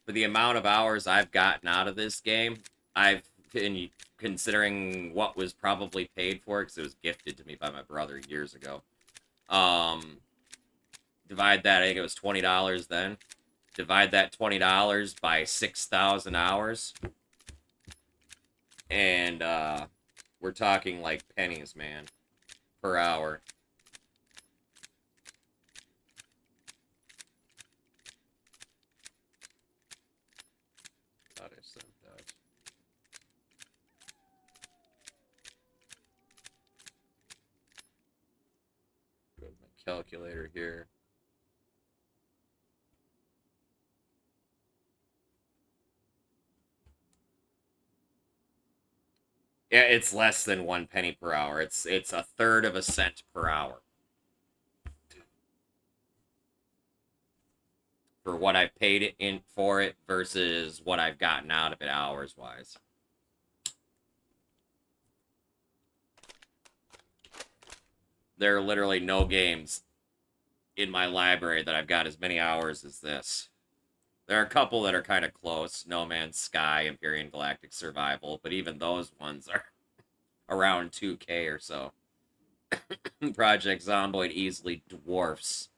For the amount of hours I've gotten out of this game, I've been considering what was probably paid for it, because it was gifted to me by my brother years ago. Divide that, I think it was $20 then. Divide that $20 by 6,000 hours. And we're talking like pennies, man, per hour. Thought I sent that. Go to my calculator here. Yeah, it's less than 1 penny per hour. It's a third of a cent per hour. For what I've paid in for it versus what I've gotten out of it hours-wise. There are literally no games in my library that I've got as many hours as this. There are a couple that are kind of close. No Man's Sky, Empyrean Galactic Survival, but even those ones are around 2K or so. Project Zomboid easily dwarfs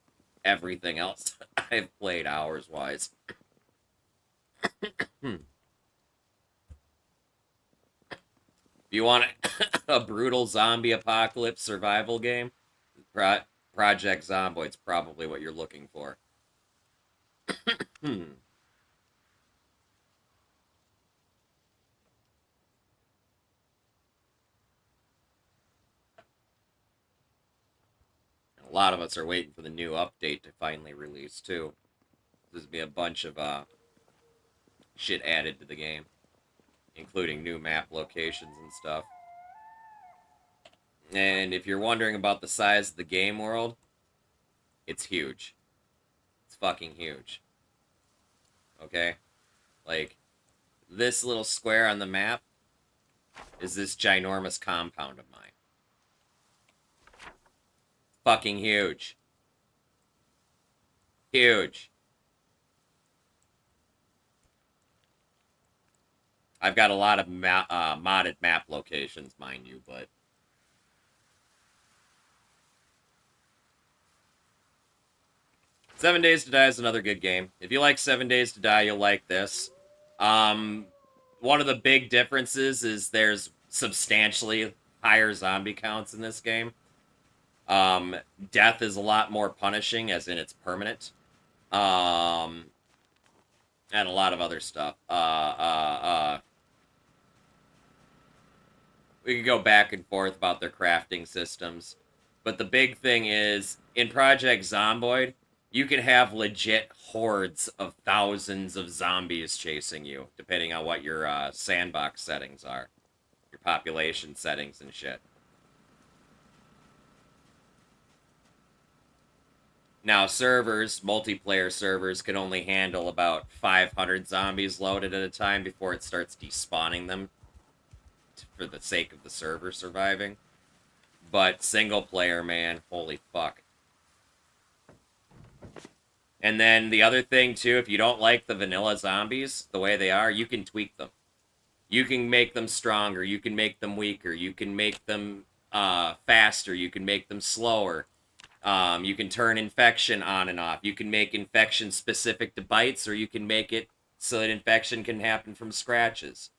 everything else I've played hours-wise. If you want a brutal zombie apocalypse survival game, Project Zomboid's probably what you're looking for. A lot of us are waiting for the new update to finally release, too. There's be a bunch of shit added to the game, including new map locations and stuff. And if you're wondering about the size of the game world, it's huge. It's fucking huge. Okay? Like, this little square on the map is this ginormous compound of mine. Fucking huge. Huge. I've got a lot of modded map locations, mind you, but... Seven Days to Die is another good game. If you like 7 Days to Die, you'll like this. One of the big differences is there's substantially higher zombie counts in this game. Death is a lot more punishing, as in it's permanent. And a lot of other stuff. We could go back and forth about their crafting systems. But the big thing is, in Project Zomboid, you can have legit hordes of thousands of zombies chasing you, depending on what your sandbox settings are. Your population settings and shit. Now, servers, multiplayer servers, can only handle about 500 zombies loaded at a time before it starts despawning them for the sake of the server surviving. But single player, man, holy fuck. And then the other thing, too, if you don't like the vanilla zombies the way they are, you can tweak them. You can make them stronger, you can make them weaker, you can make them faster, you can make them slower. You can turn infection on and off. You can make infection specific to bites, or you can make it so that infection can happen from scratches.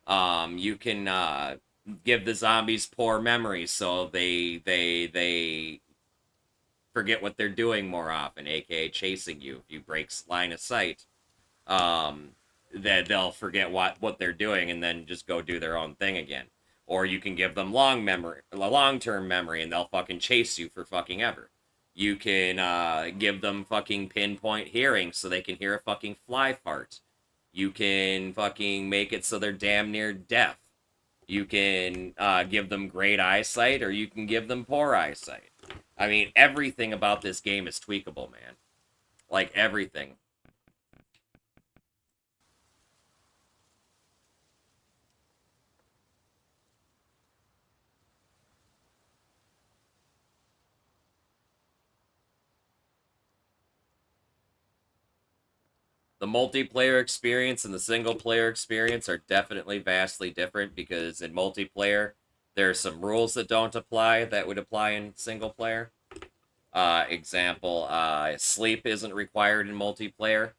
You can give the zombies poor memory, so they forget what they're doing more often, aka chasing you. If you break line of sight, that they'll forget what they're doing and then just go do their own thing again. Or you can give them long-term memory, and they'll fucking chase you for fucking ever. You can give them fucking pinpoint hearing so they can hear a fucking fly fart. You can fucking make it so they're damn near deaf. You can give them great eyesight, or you can give them poor eyesight. I mean, everything about this game is tweakable, man. Like, everything. The multiplayer experience and the single player experience are definitely vastly different, because in multiplayer, there are some rules that don't apply that would apply in single player. Example, sleep isn't required in multiplayer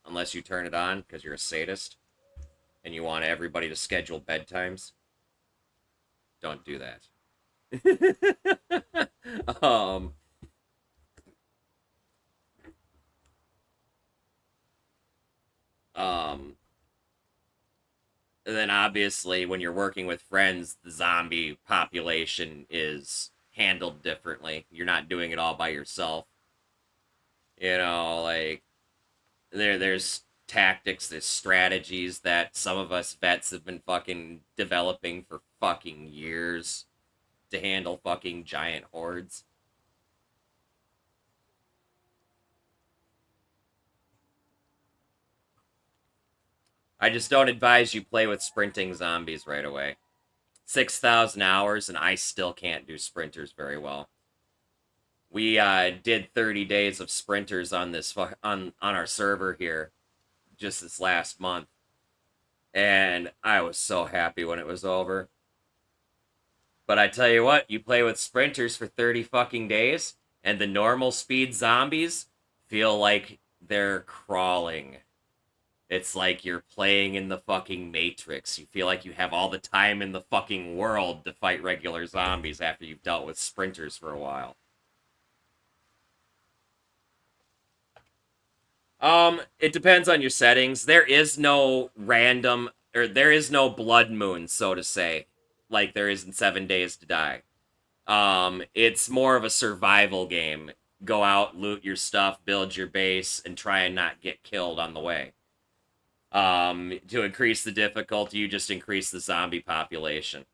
unless you turn it on because you're a sadist and you want everybody to schedule bedtimes. Don't do that. And then obviously when you're working with friends, the zombie population is handled differently. You're not doing it all by yourself. You know, like there's tactics, there's strategies that some of us vets have been fucking developing for fucking years to handle fucking giant hordes. I just don't advise you play with sprinting zombies right away. 6,000 hours and I still can't do sprinters very well. We did 30 days of sprinters on this on our server here just this last month, and I was so happy when it was over. But I tell you what, you play with sprinters for 30 fucking days, and the normal speed zombies feel like they're crawling. It's like you're playing in the fucking Matrix. You feel like you have all the time in the fucking world to fight regular zombies after you've dealt with sprinters for a while. It depends on your settings. There is no random, or there is no blood moon, so to say, like there is in 7 Days to Die. It's more of a survival game. Go out, loot your stuff, build your base, and try and not get killed on the way. To increase the difficulty, you just increase the zombie population.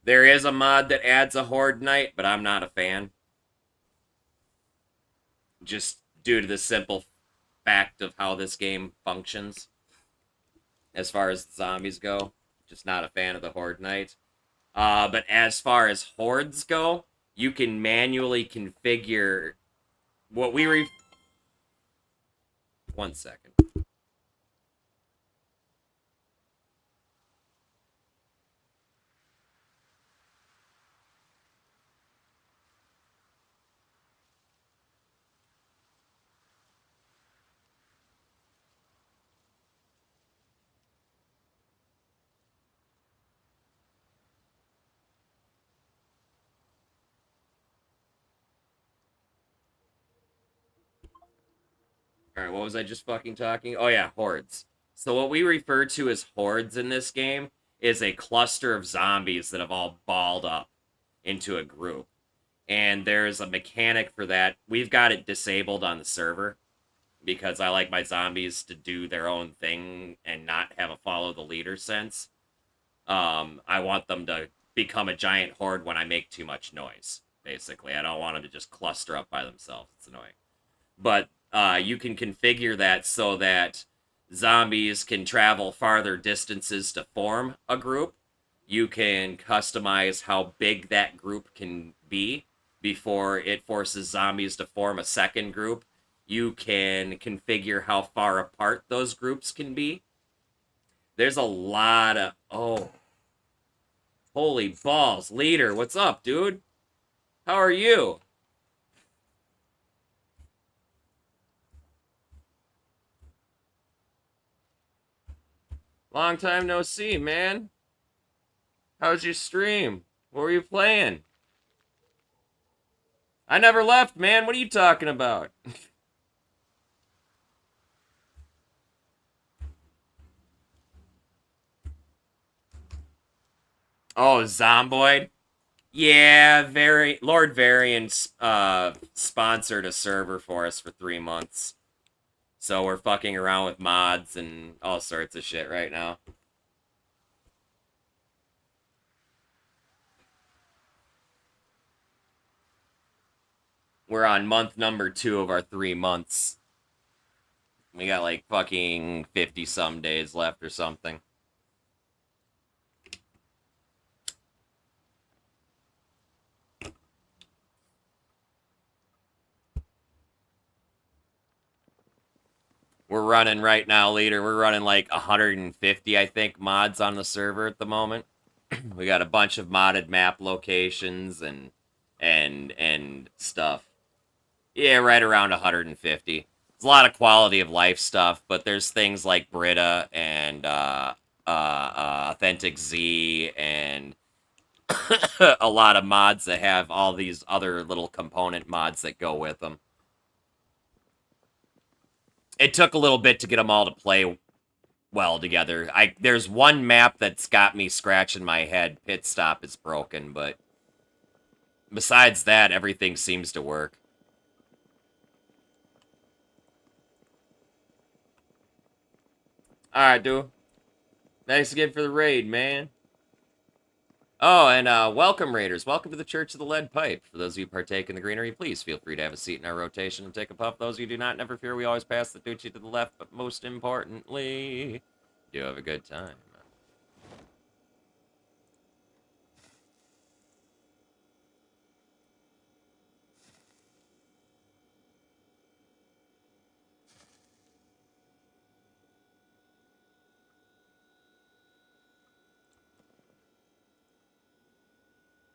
There is a mod that adds a horde night, but I'm not a fan. Just due to the simple fact of how this game functions. As far as zombies go, just not a fan of the horde night. But as far as hordes go, you can manually configure what we 1 second. All right, what was I just fucking talking? Oh yeah, hordes. So what we refer to as hordes in this game is a cluster of zombies that have all balled up into a group. And there's a mechanic for that. We've got it disabled on the server because I like my zombies to do their own thing and not have a follow the leader sense. I want them to become a giant horde when I make too much noise, basically. I don't want them to just cluster up by themselves. It's annoying. But you can configure that so that zombies can travel farther distances to form a group. You can customize how big that group can be before it forces zombies to form a second group. You can configure how far apart those groups can be. There's a lot of... Oh, holy balls. Leader, what's up, dude? How are you? Long time no see, man. How's your stream? What were you playing? I never left, man. What are you talking about? Oh, Zomboid? Yeah, Lord Varian sponsored a server for us for 3 months. So we're fucking around with mods and all sorts of shit right now. We're on month number 2 of our 3 months. We got like fucking 50 some days left or something. We're running right now, leader. We're running like 150, I think, mods on the server at the moment. We got a bunch of modded map locations and stuff. Yeah, right around 150. It's a lot of quality of life stuff, but there's things like Brita and Authentic Z and a lot of mods that have all these other little component mods that go with them. It took a little bit to get them all to play well together. There's one map that's got me scratching my head. Pit stop is broken, but besides that, everything seems to work. Alright, dude. Thanks again for the raid, man. Oh, and welcome, Raiders. Welcome to the Church of the Lead Pipe. For those of you who partake in the greenery, please feel free to have a seat in our rotation and take a puff. Those of you who do not, never fear, we always pass the doochie to the left, but most importantly, do have a good time.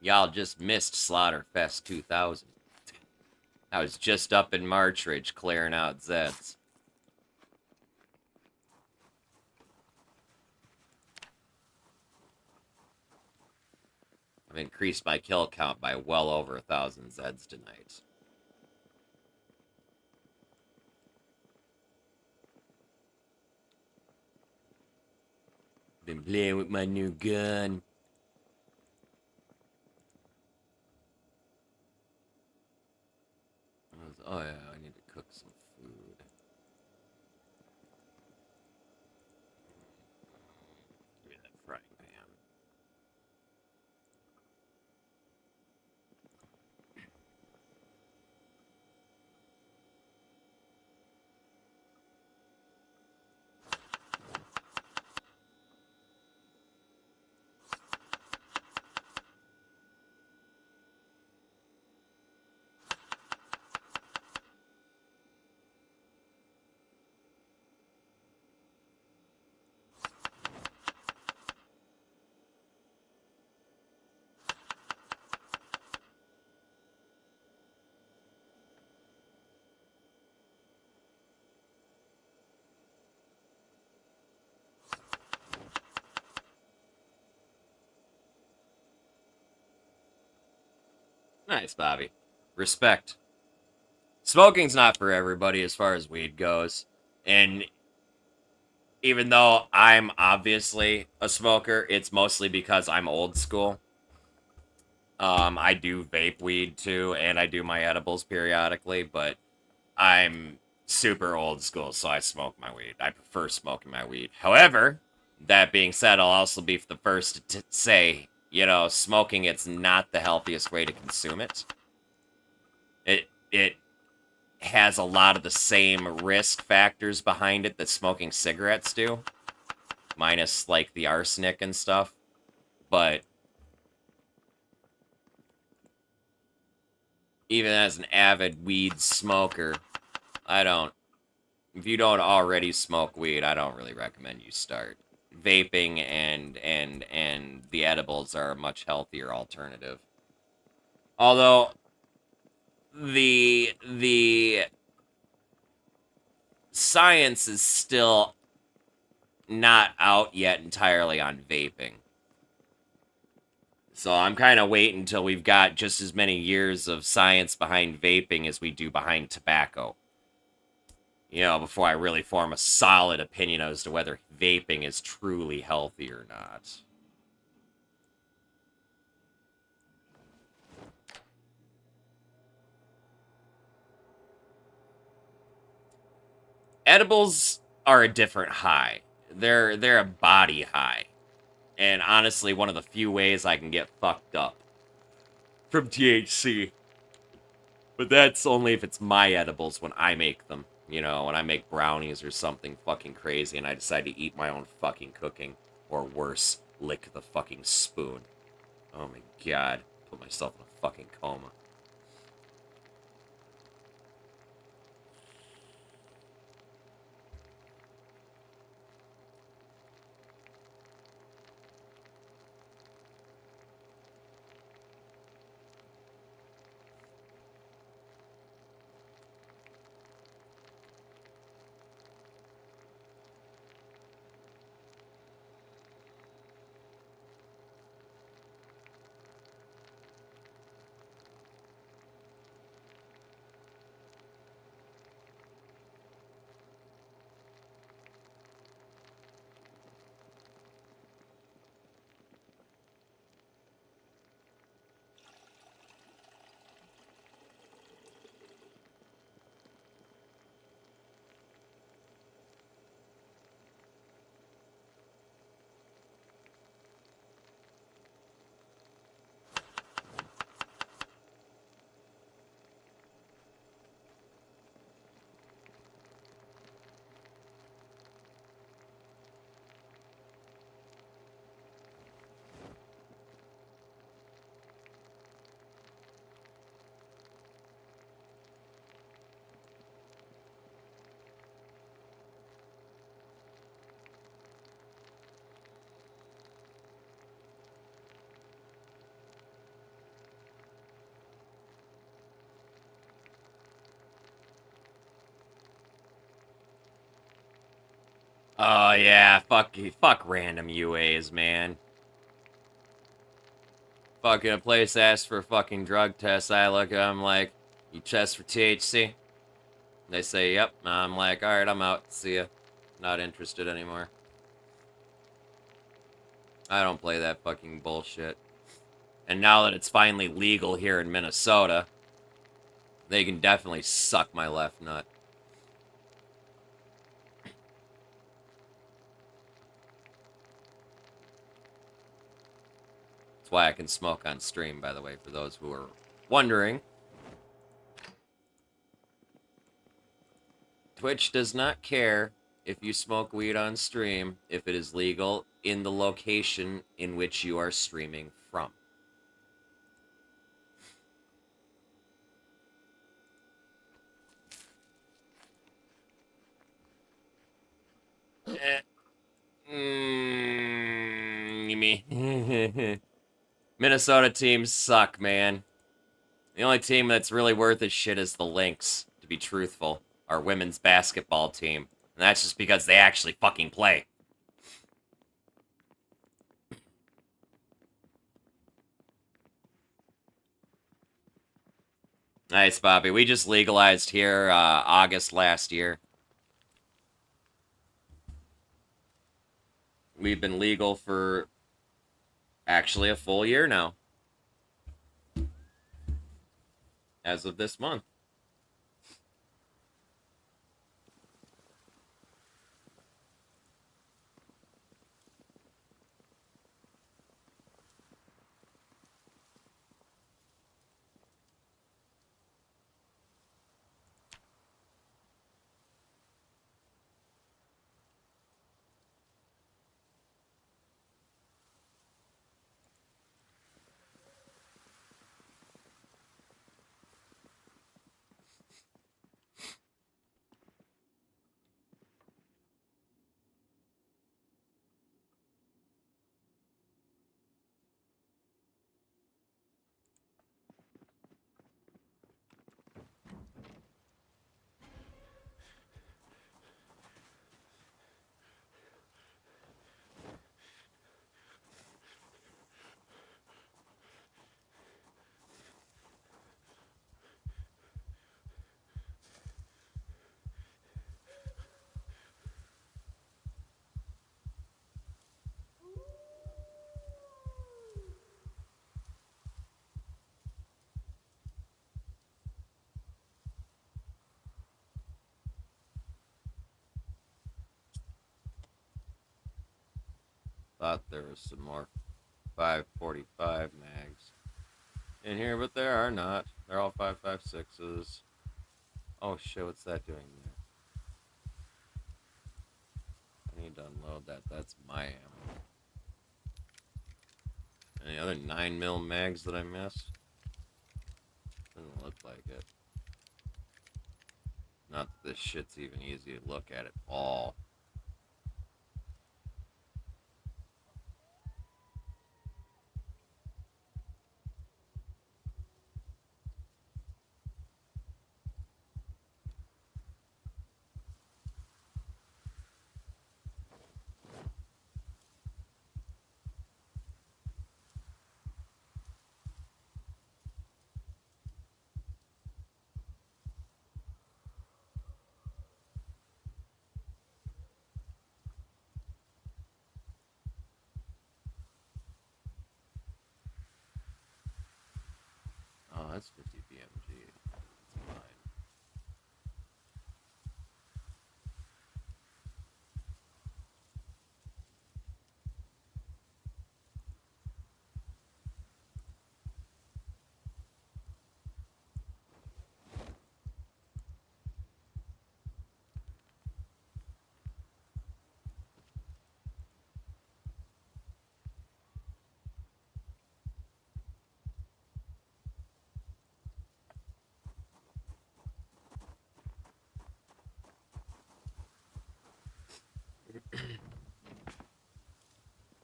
Y'all just missed Slaughterfest 2000. I was just up in Marchridge clearing out Zeds. I've increased my kill count by well over 1,000 Zeds tonight. Been playing with my new gun. Oh yeah, I need to cook some food. Give me that frying pan. Nice, Bobby. Respect. Smoking's not for everybody as far as weed goes. And even though I'm obviously a smoker, it's mostly because I'm old school. I do vape weed too, and I do my edibles periodically, but I'm super old school, so I smoke my weed. I prefer smoking my weed. However, that being said, I'll also be the first to say, smoking, it's not the healthiest way to consume it. It has a lot of the same risk factors behind it that smoking cigarettes do, minus like the arsenic and stuff. But even as an avid weed smoker, I don't. If you don't already smoke weed, I don't really recommend you start. Vaping and the edibles are a much healthier alternative. Although the science is still not out yet entirely on vaping. So I'm kind of waiting until we've got just as many years of science behind vaping as we do behind tobacco. Before I really form a solid opinion as to whether vaping is truly healthy or not. Edibles are a different high. They're a body high. And honestly, one of the few ways I can get fucked up from THC. But that's only if it's my edibles when I make them. When I make brownies or something fucking crazy and I decide to eat my own fucking cooking. Or worse, lick the fucking spoon. Oh my god. Put myself in a fucking coma. Oh yeah, fuck random UAs, man. Fucking a place asks for a fucking drug test. I look at them like, you test for THC? They say, yep. I'm like, alright, I'm out. See ya. Not interested anymore. I don't play that fucking bullshit. And now that it's finally legal here in Minnesota, They can definitely suck my left nut. That's why I can smoke on stream, by the way, for those who are wondering. Twitch does not care if you smoke weed on stream if it is legal in the location in which you are streaming from. You mean Minnesota teams suck, man. The only team that's really worth its shit is the Lynx, to be truthful. Our women's basketball team. And that's just because they actually fucking play. Nice, Bobby. We just legalized here August last year. We've been legal for actually a full year now. As of this month. Thought there was some more 545 mags in here, but there are not. They're all 5.56s. Oh shit, what's that doing there? I need to unload that. That's my ammo. Any other 9mm mags that I missed? Doesn't look like it. Not that this shit's even easy to look at all. Oh, that's 50 BMG. That's fine.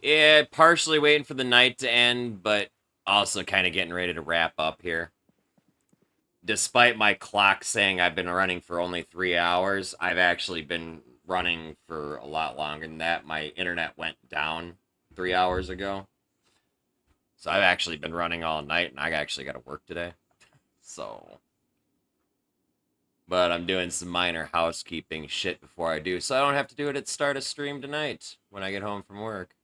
Yeah, partially waiting for the night to end, but also kind of getting ready to wrap up here. Despite my clock saying I've been running for only 3 hours, I've actually been running for a lot longer than that. My internet went down 3 hours ago. So I've actually been running all night, and I actually got to work today. So... But I'm doing some minor housekeeping shit before I do, so I don't have to do it at start of stream tonight when I get home from work.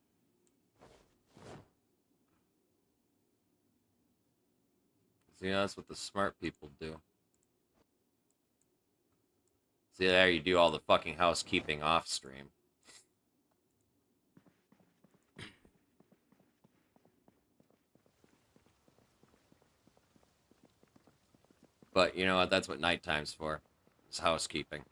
See, that's what the smart people do. See, there you do all the fucking housekeeping off stream. But you know what? That's what nighttime's for. It's housekeeping.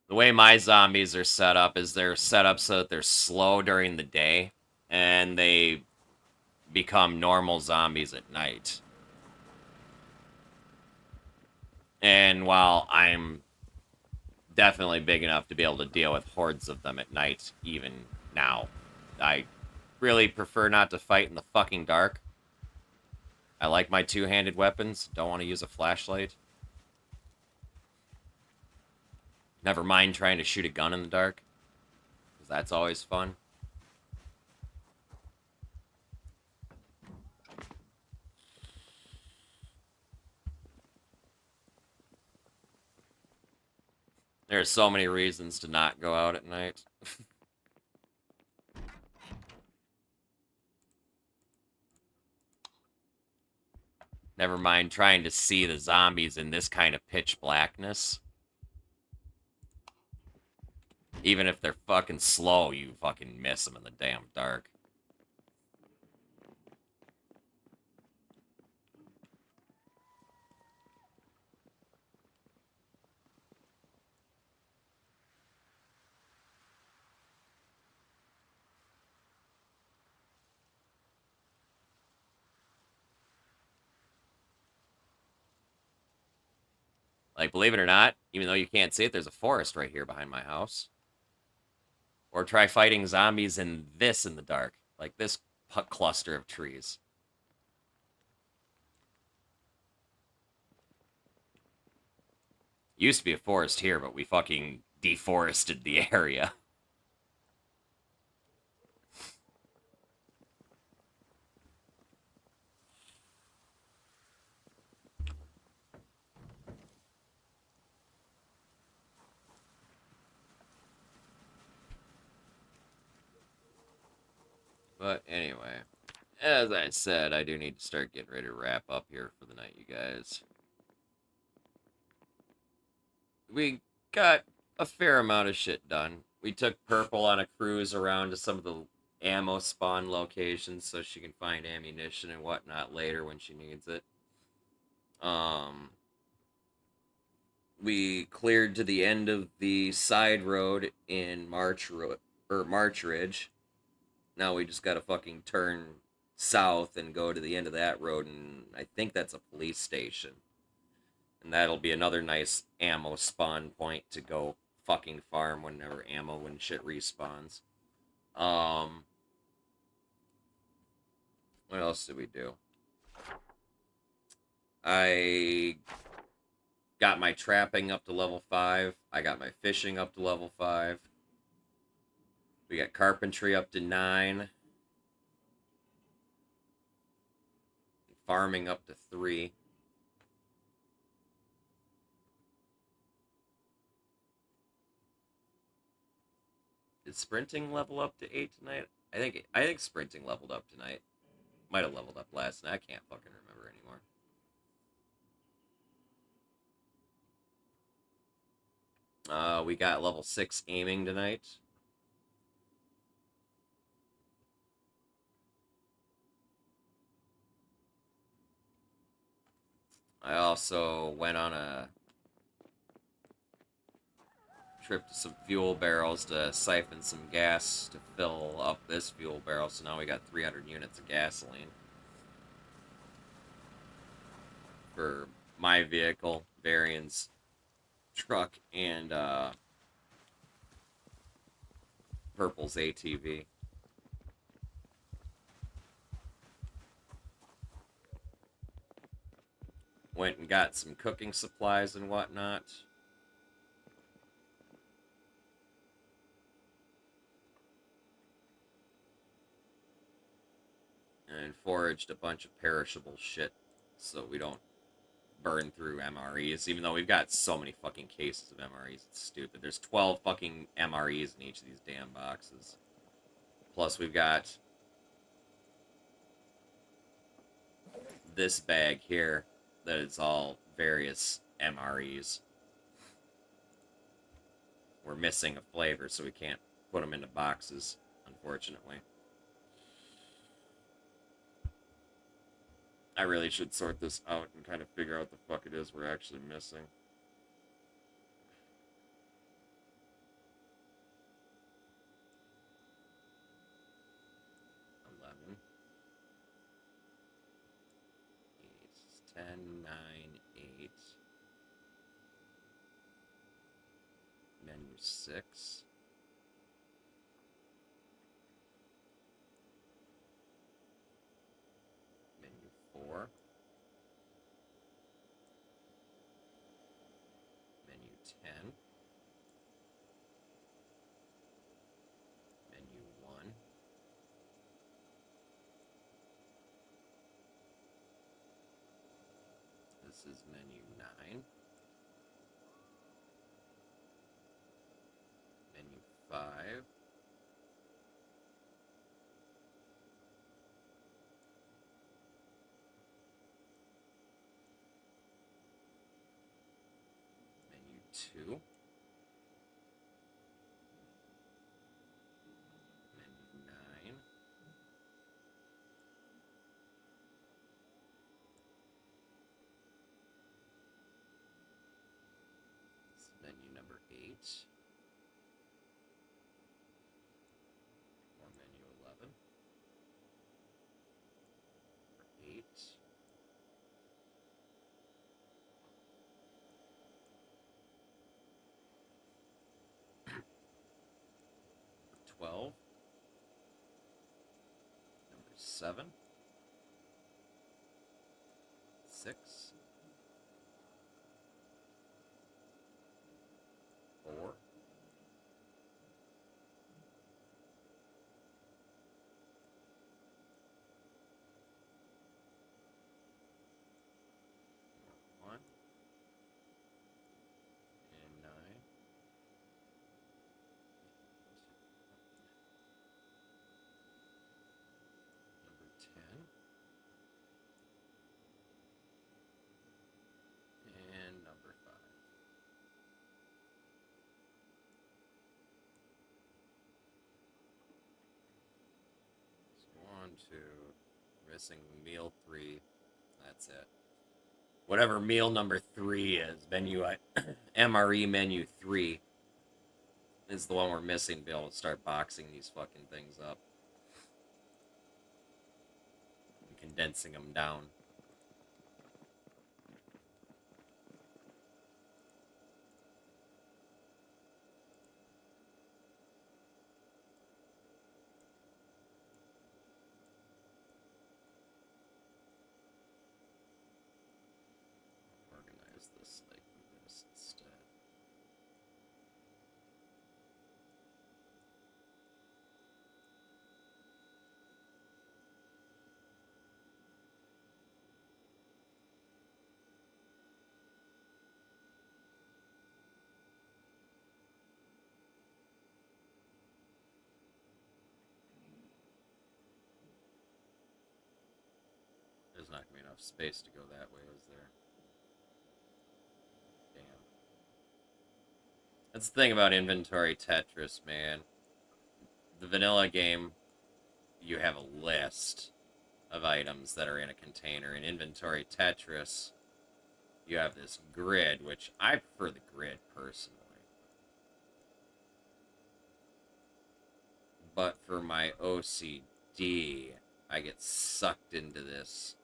The way my zombies are set up is they're set up so that they're slow during the day, and they become normal zombies at night. And while I'm definitely big enough to be able to deal with hordes of them at night, even now, I really prefer not to fight in the fucking dark. I like my two-handed weapons. Don't want to use a flashlight. Never mind trying to shoot a gun in the dark, because that's always fun. There are so many reasons to not go out at night. Never mind trying to see the zombies in this kind of pitch blackness. Even if they're fucking slow, you fucking miss them in the damn dark. Like, believe it or not, even though you can't see it, there's a forest right here behind my house. Or try fighting zombies in the dark. Like this cluster of trees. Used to be a forest here, but we fucking deforested the area. But anyway, as I said, I do need to start getting ready to wrap up here for the night, you guys. We got a fair amount of shit done. We took Purple on a cruise around to some of the ammo spawn locations so she can find ammunition and whatnot later when she needs it. We cleared to the end of the side road in March Ridge. Now we just gotta fucking turn south and go to the end of that road, and I think that's a police station. And that'll be another nice ammo spawn point to go fucking farm whenever when shit respawns. What else did we do? I got my trapping up to level 5. I got my fishing up to level 5. We got carpentry up to 9. Farming up to 3. Did sprinting level up to 8 tonight? I think sprinting leveled up tonight. Might have leveled up last night. I can't fucking remember anymore. We got level 6 aiming tonight. I also went on a trip to some fuel barrels to siphon some gas to fill up this fuel barrel, so now we got 300 units of gasoline for my vehicle, Varian's truck, and Purple's ATV. Went and got some cooking supplies and whatnot. And foraged a bunch of perishable shit so we don't burn through MREs, even though we've got so many fucking cases of MREs. It's stupid. There's 12 fucking MREs in each of these damn boxes. Plus we've got this bag here that is all various MREs. We're missing a flavor, so we can't put them into boxes, unfortunately. I really should sort this out and kind of figure out what the fuck it is we're actually missing. $11, 8, 10, 9, 8. Menu 6. Menu 4. Menu 10. Menu 1. This is menu 9. Menu 5. Menu 2. Menu 9. This is menu number 8. Or menu 11. Number 8. 12. Number 7. 6. 4. 1. And 9. Number 10. And number 5. So 1, 2. Missing meal 3. That's it. Whatever meal number 3 is, menu MRE menu 3 is the one we're missing to be able to start boxing these fucking things up and condensing them down. Organize this like this instead. There's not gonna be enough space to go that way, is there? Damn. That's the thing about inventory Tetris, man. The vanilla game, you have a list of items that are in a container. In inventory Tetris, you have this grid, which I prefer the grid personally. But for my OCD, I get sucked into this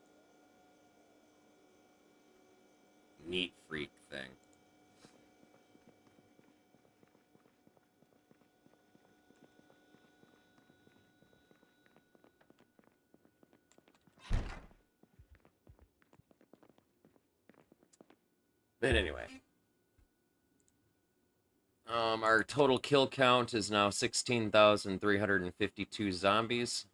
neat freak thing. But anyway, our total kill count is now 16,352 zombies.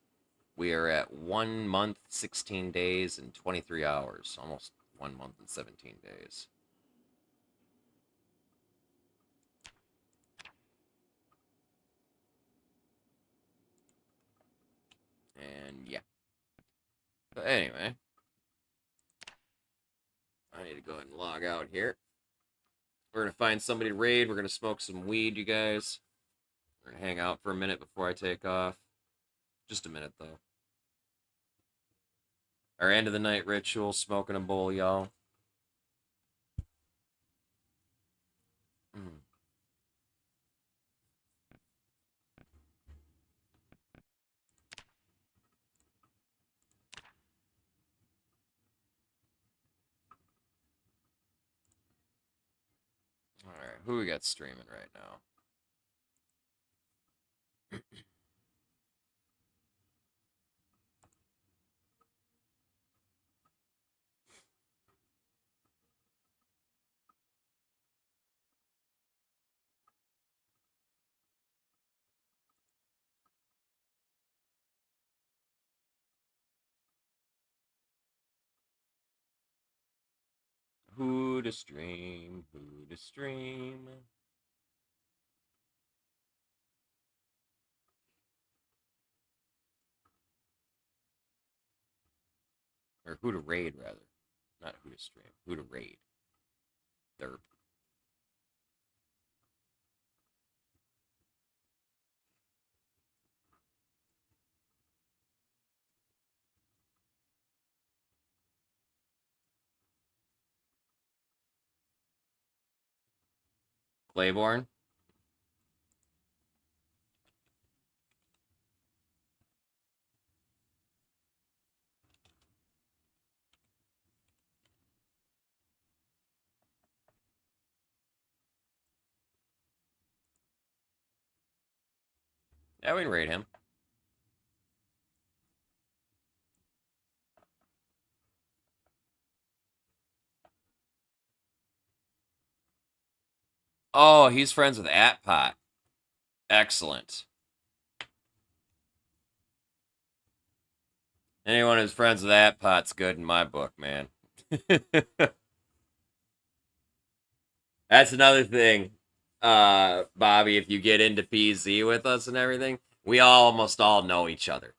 We are at 1 month, 16 days, and 23 hours. Almost 1 month and 17 days. And yeah. But anyway, I need to go ahead and log out here. We're going to find somebody to raid. We're going to smoke some weed, you guys. We're going to hang out for a minute before I take off. Just a minute, though. Our end of the night ritual, smoking a bowl, y'all. Alright, who we got streaming right now? Who to stream? Who to stream? Or who to raid, rather. Not who to stream. Who to raid. Derp. Claiborne? Yeah, we can raid him. Oh, he's friends with Atpot. Excellent. Anyone who's friends with Atpot's good in my book, man. That's another thing, Bobby, if you get into PZ with us and everything, we almost all know each other.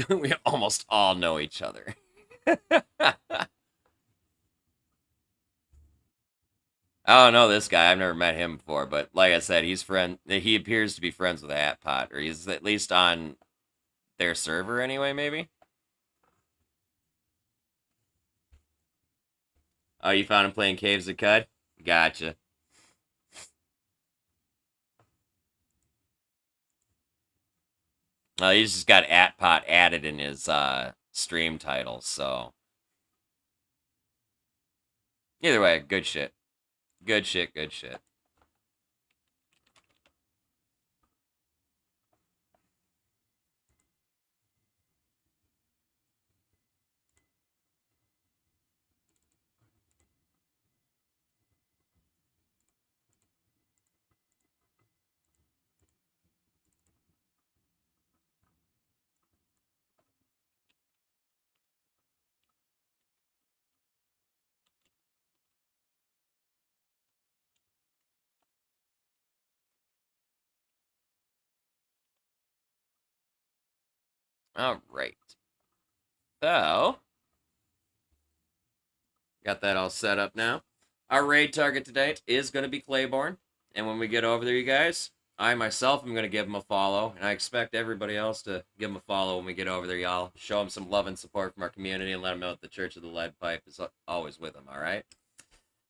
We almost all know each other. I don't know this guy. I've never met him before, but like I said, he appears to be friends with Atpot, or he's at least on their server anyway, maybe? Oh, you found him playing Caves of Cud? Gotcha. He's just got Atpot added in his stream title, so. Either way, good shit. Good shit, good shit. All right. So, got that all set up now. Our raid target today is going to be Claiborne. And when we get over there, you guys, I myself am going to give him a follow. And I expect everybody else to give him a follow when we get over there, y'all. Show him some love and support from our community and let him know that the Church of the Lead Pipe is always with him, all right?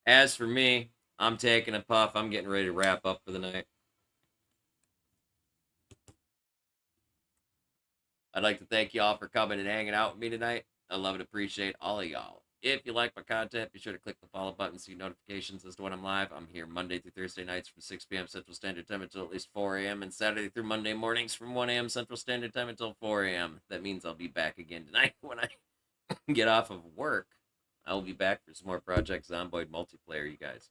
As for me, I'm taking a puff. I'm getting ready to wrap up for the night. I'd like to thank y'all for coming and hanging out with me tonight. I love and appreciate all of y'all. If you like my content, be sure to click the follow button so you get notifications as to when I'm live. I'm here Monday through Thursday nights from 6 p.m. Central Standard Time until at least 4 a.m. and Saturday through Monday mornings from 1 a.m. Central Standard Time until 4 a.m. That means I'll be back again tonight when I get off of work. I'll be back for some more Project Zomboid multiplayer, you guys.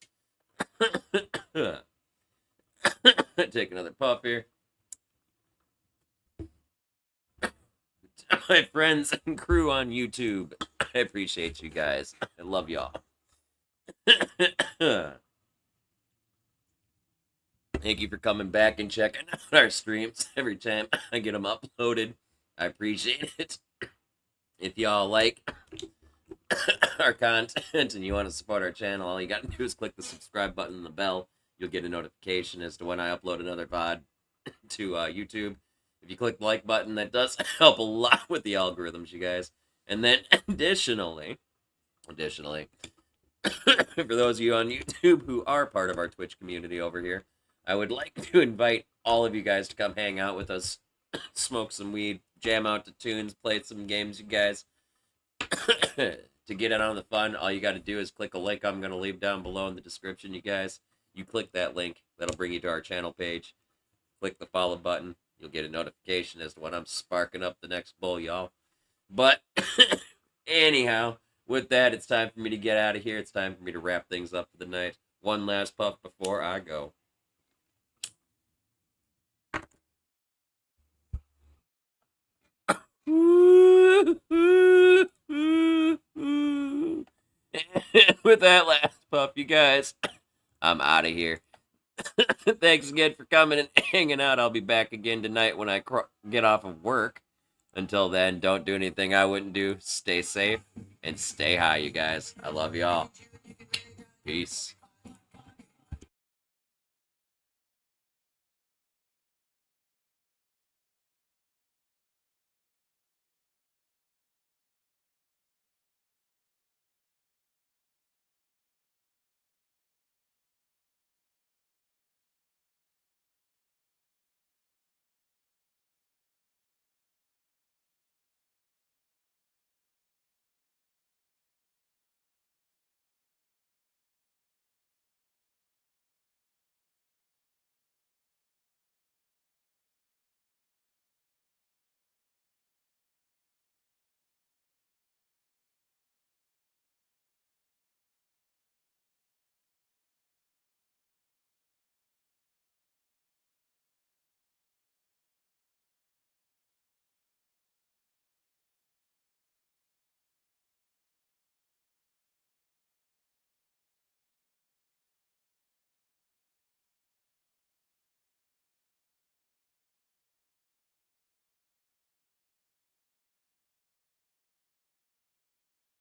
Take another puff here. My friends and crew on YouTube, I appreciate you guys. I love y'all. Thank you for coming back and checking out our streams every time I get them uploaded. I appreciate it. If y'all like our content and you want to support our channel, all you got to do is click the subscribe button and the bell. You'll get a notification as to when I upload another VOD to YouTube. If you click the like button, that does help a lot with the algorithms, you guys. And then additionally, for those of you on YouTube who are part of our Twitch community over here, I would like to invite all of you guys to come hang out with us, smoke some weed, jam out to tunes, play some games, you guys. To get in on the fun, all you got to do is click a link I'm going to leave down below in the description, you guys. You click that link, that'll bring you to our channel page. Click the follow button. You'll get a notification as to when I'm sparking up the next bowl, y'all. But anyhow, with that, it's time for me to get out of here. It's time for me to wrap things up for the night. One last puff before I go. With that last puff, you guys, I'm out of here. Thanks again for coming and hanging out. I'll be back again tonight when I get off of work. Until then, don't do anything I wouldn't do. Stay safe and stay high, you guys. I love y'all. Peace.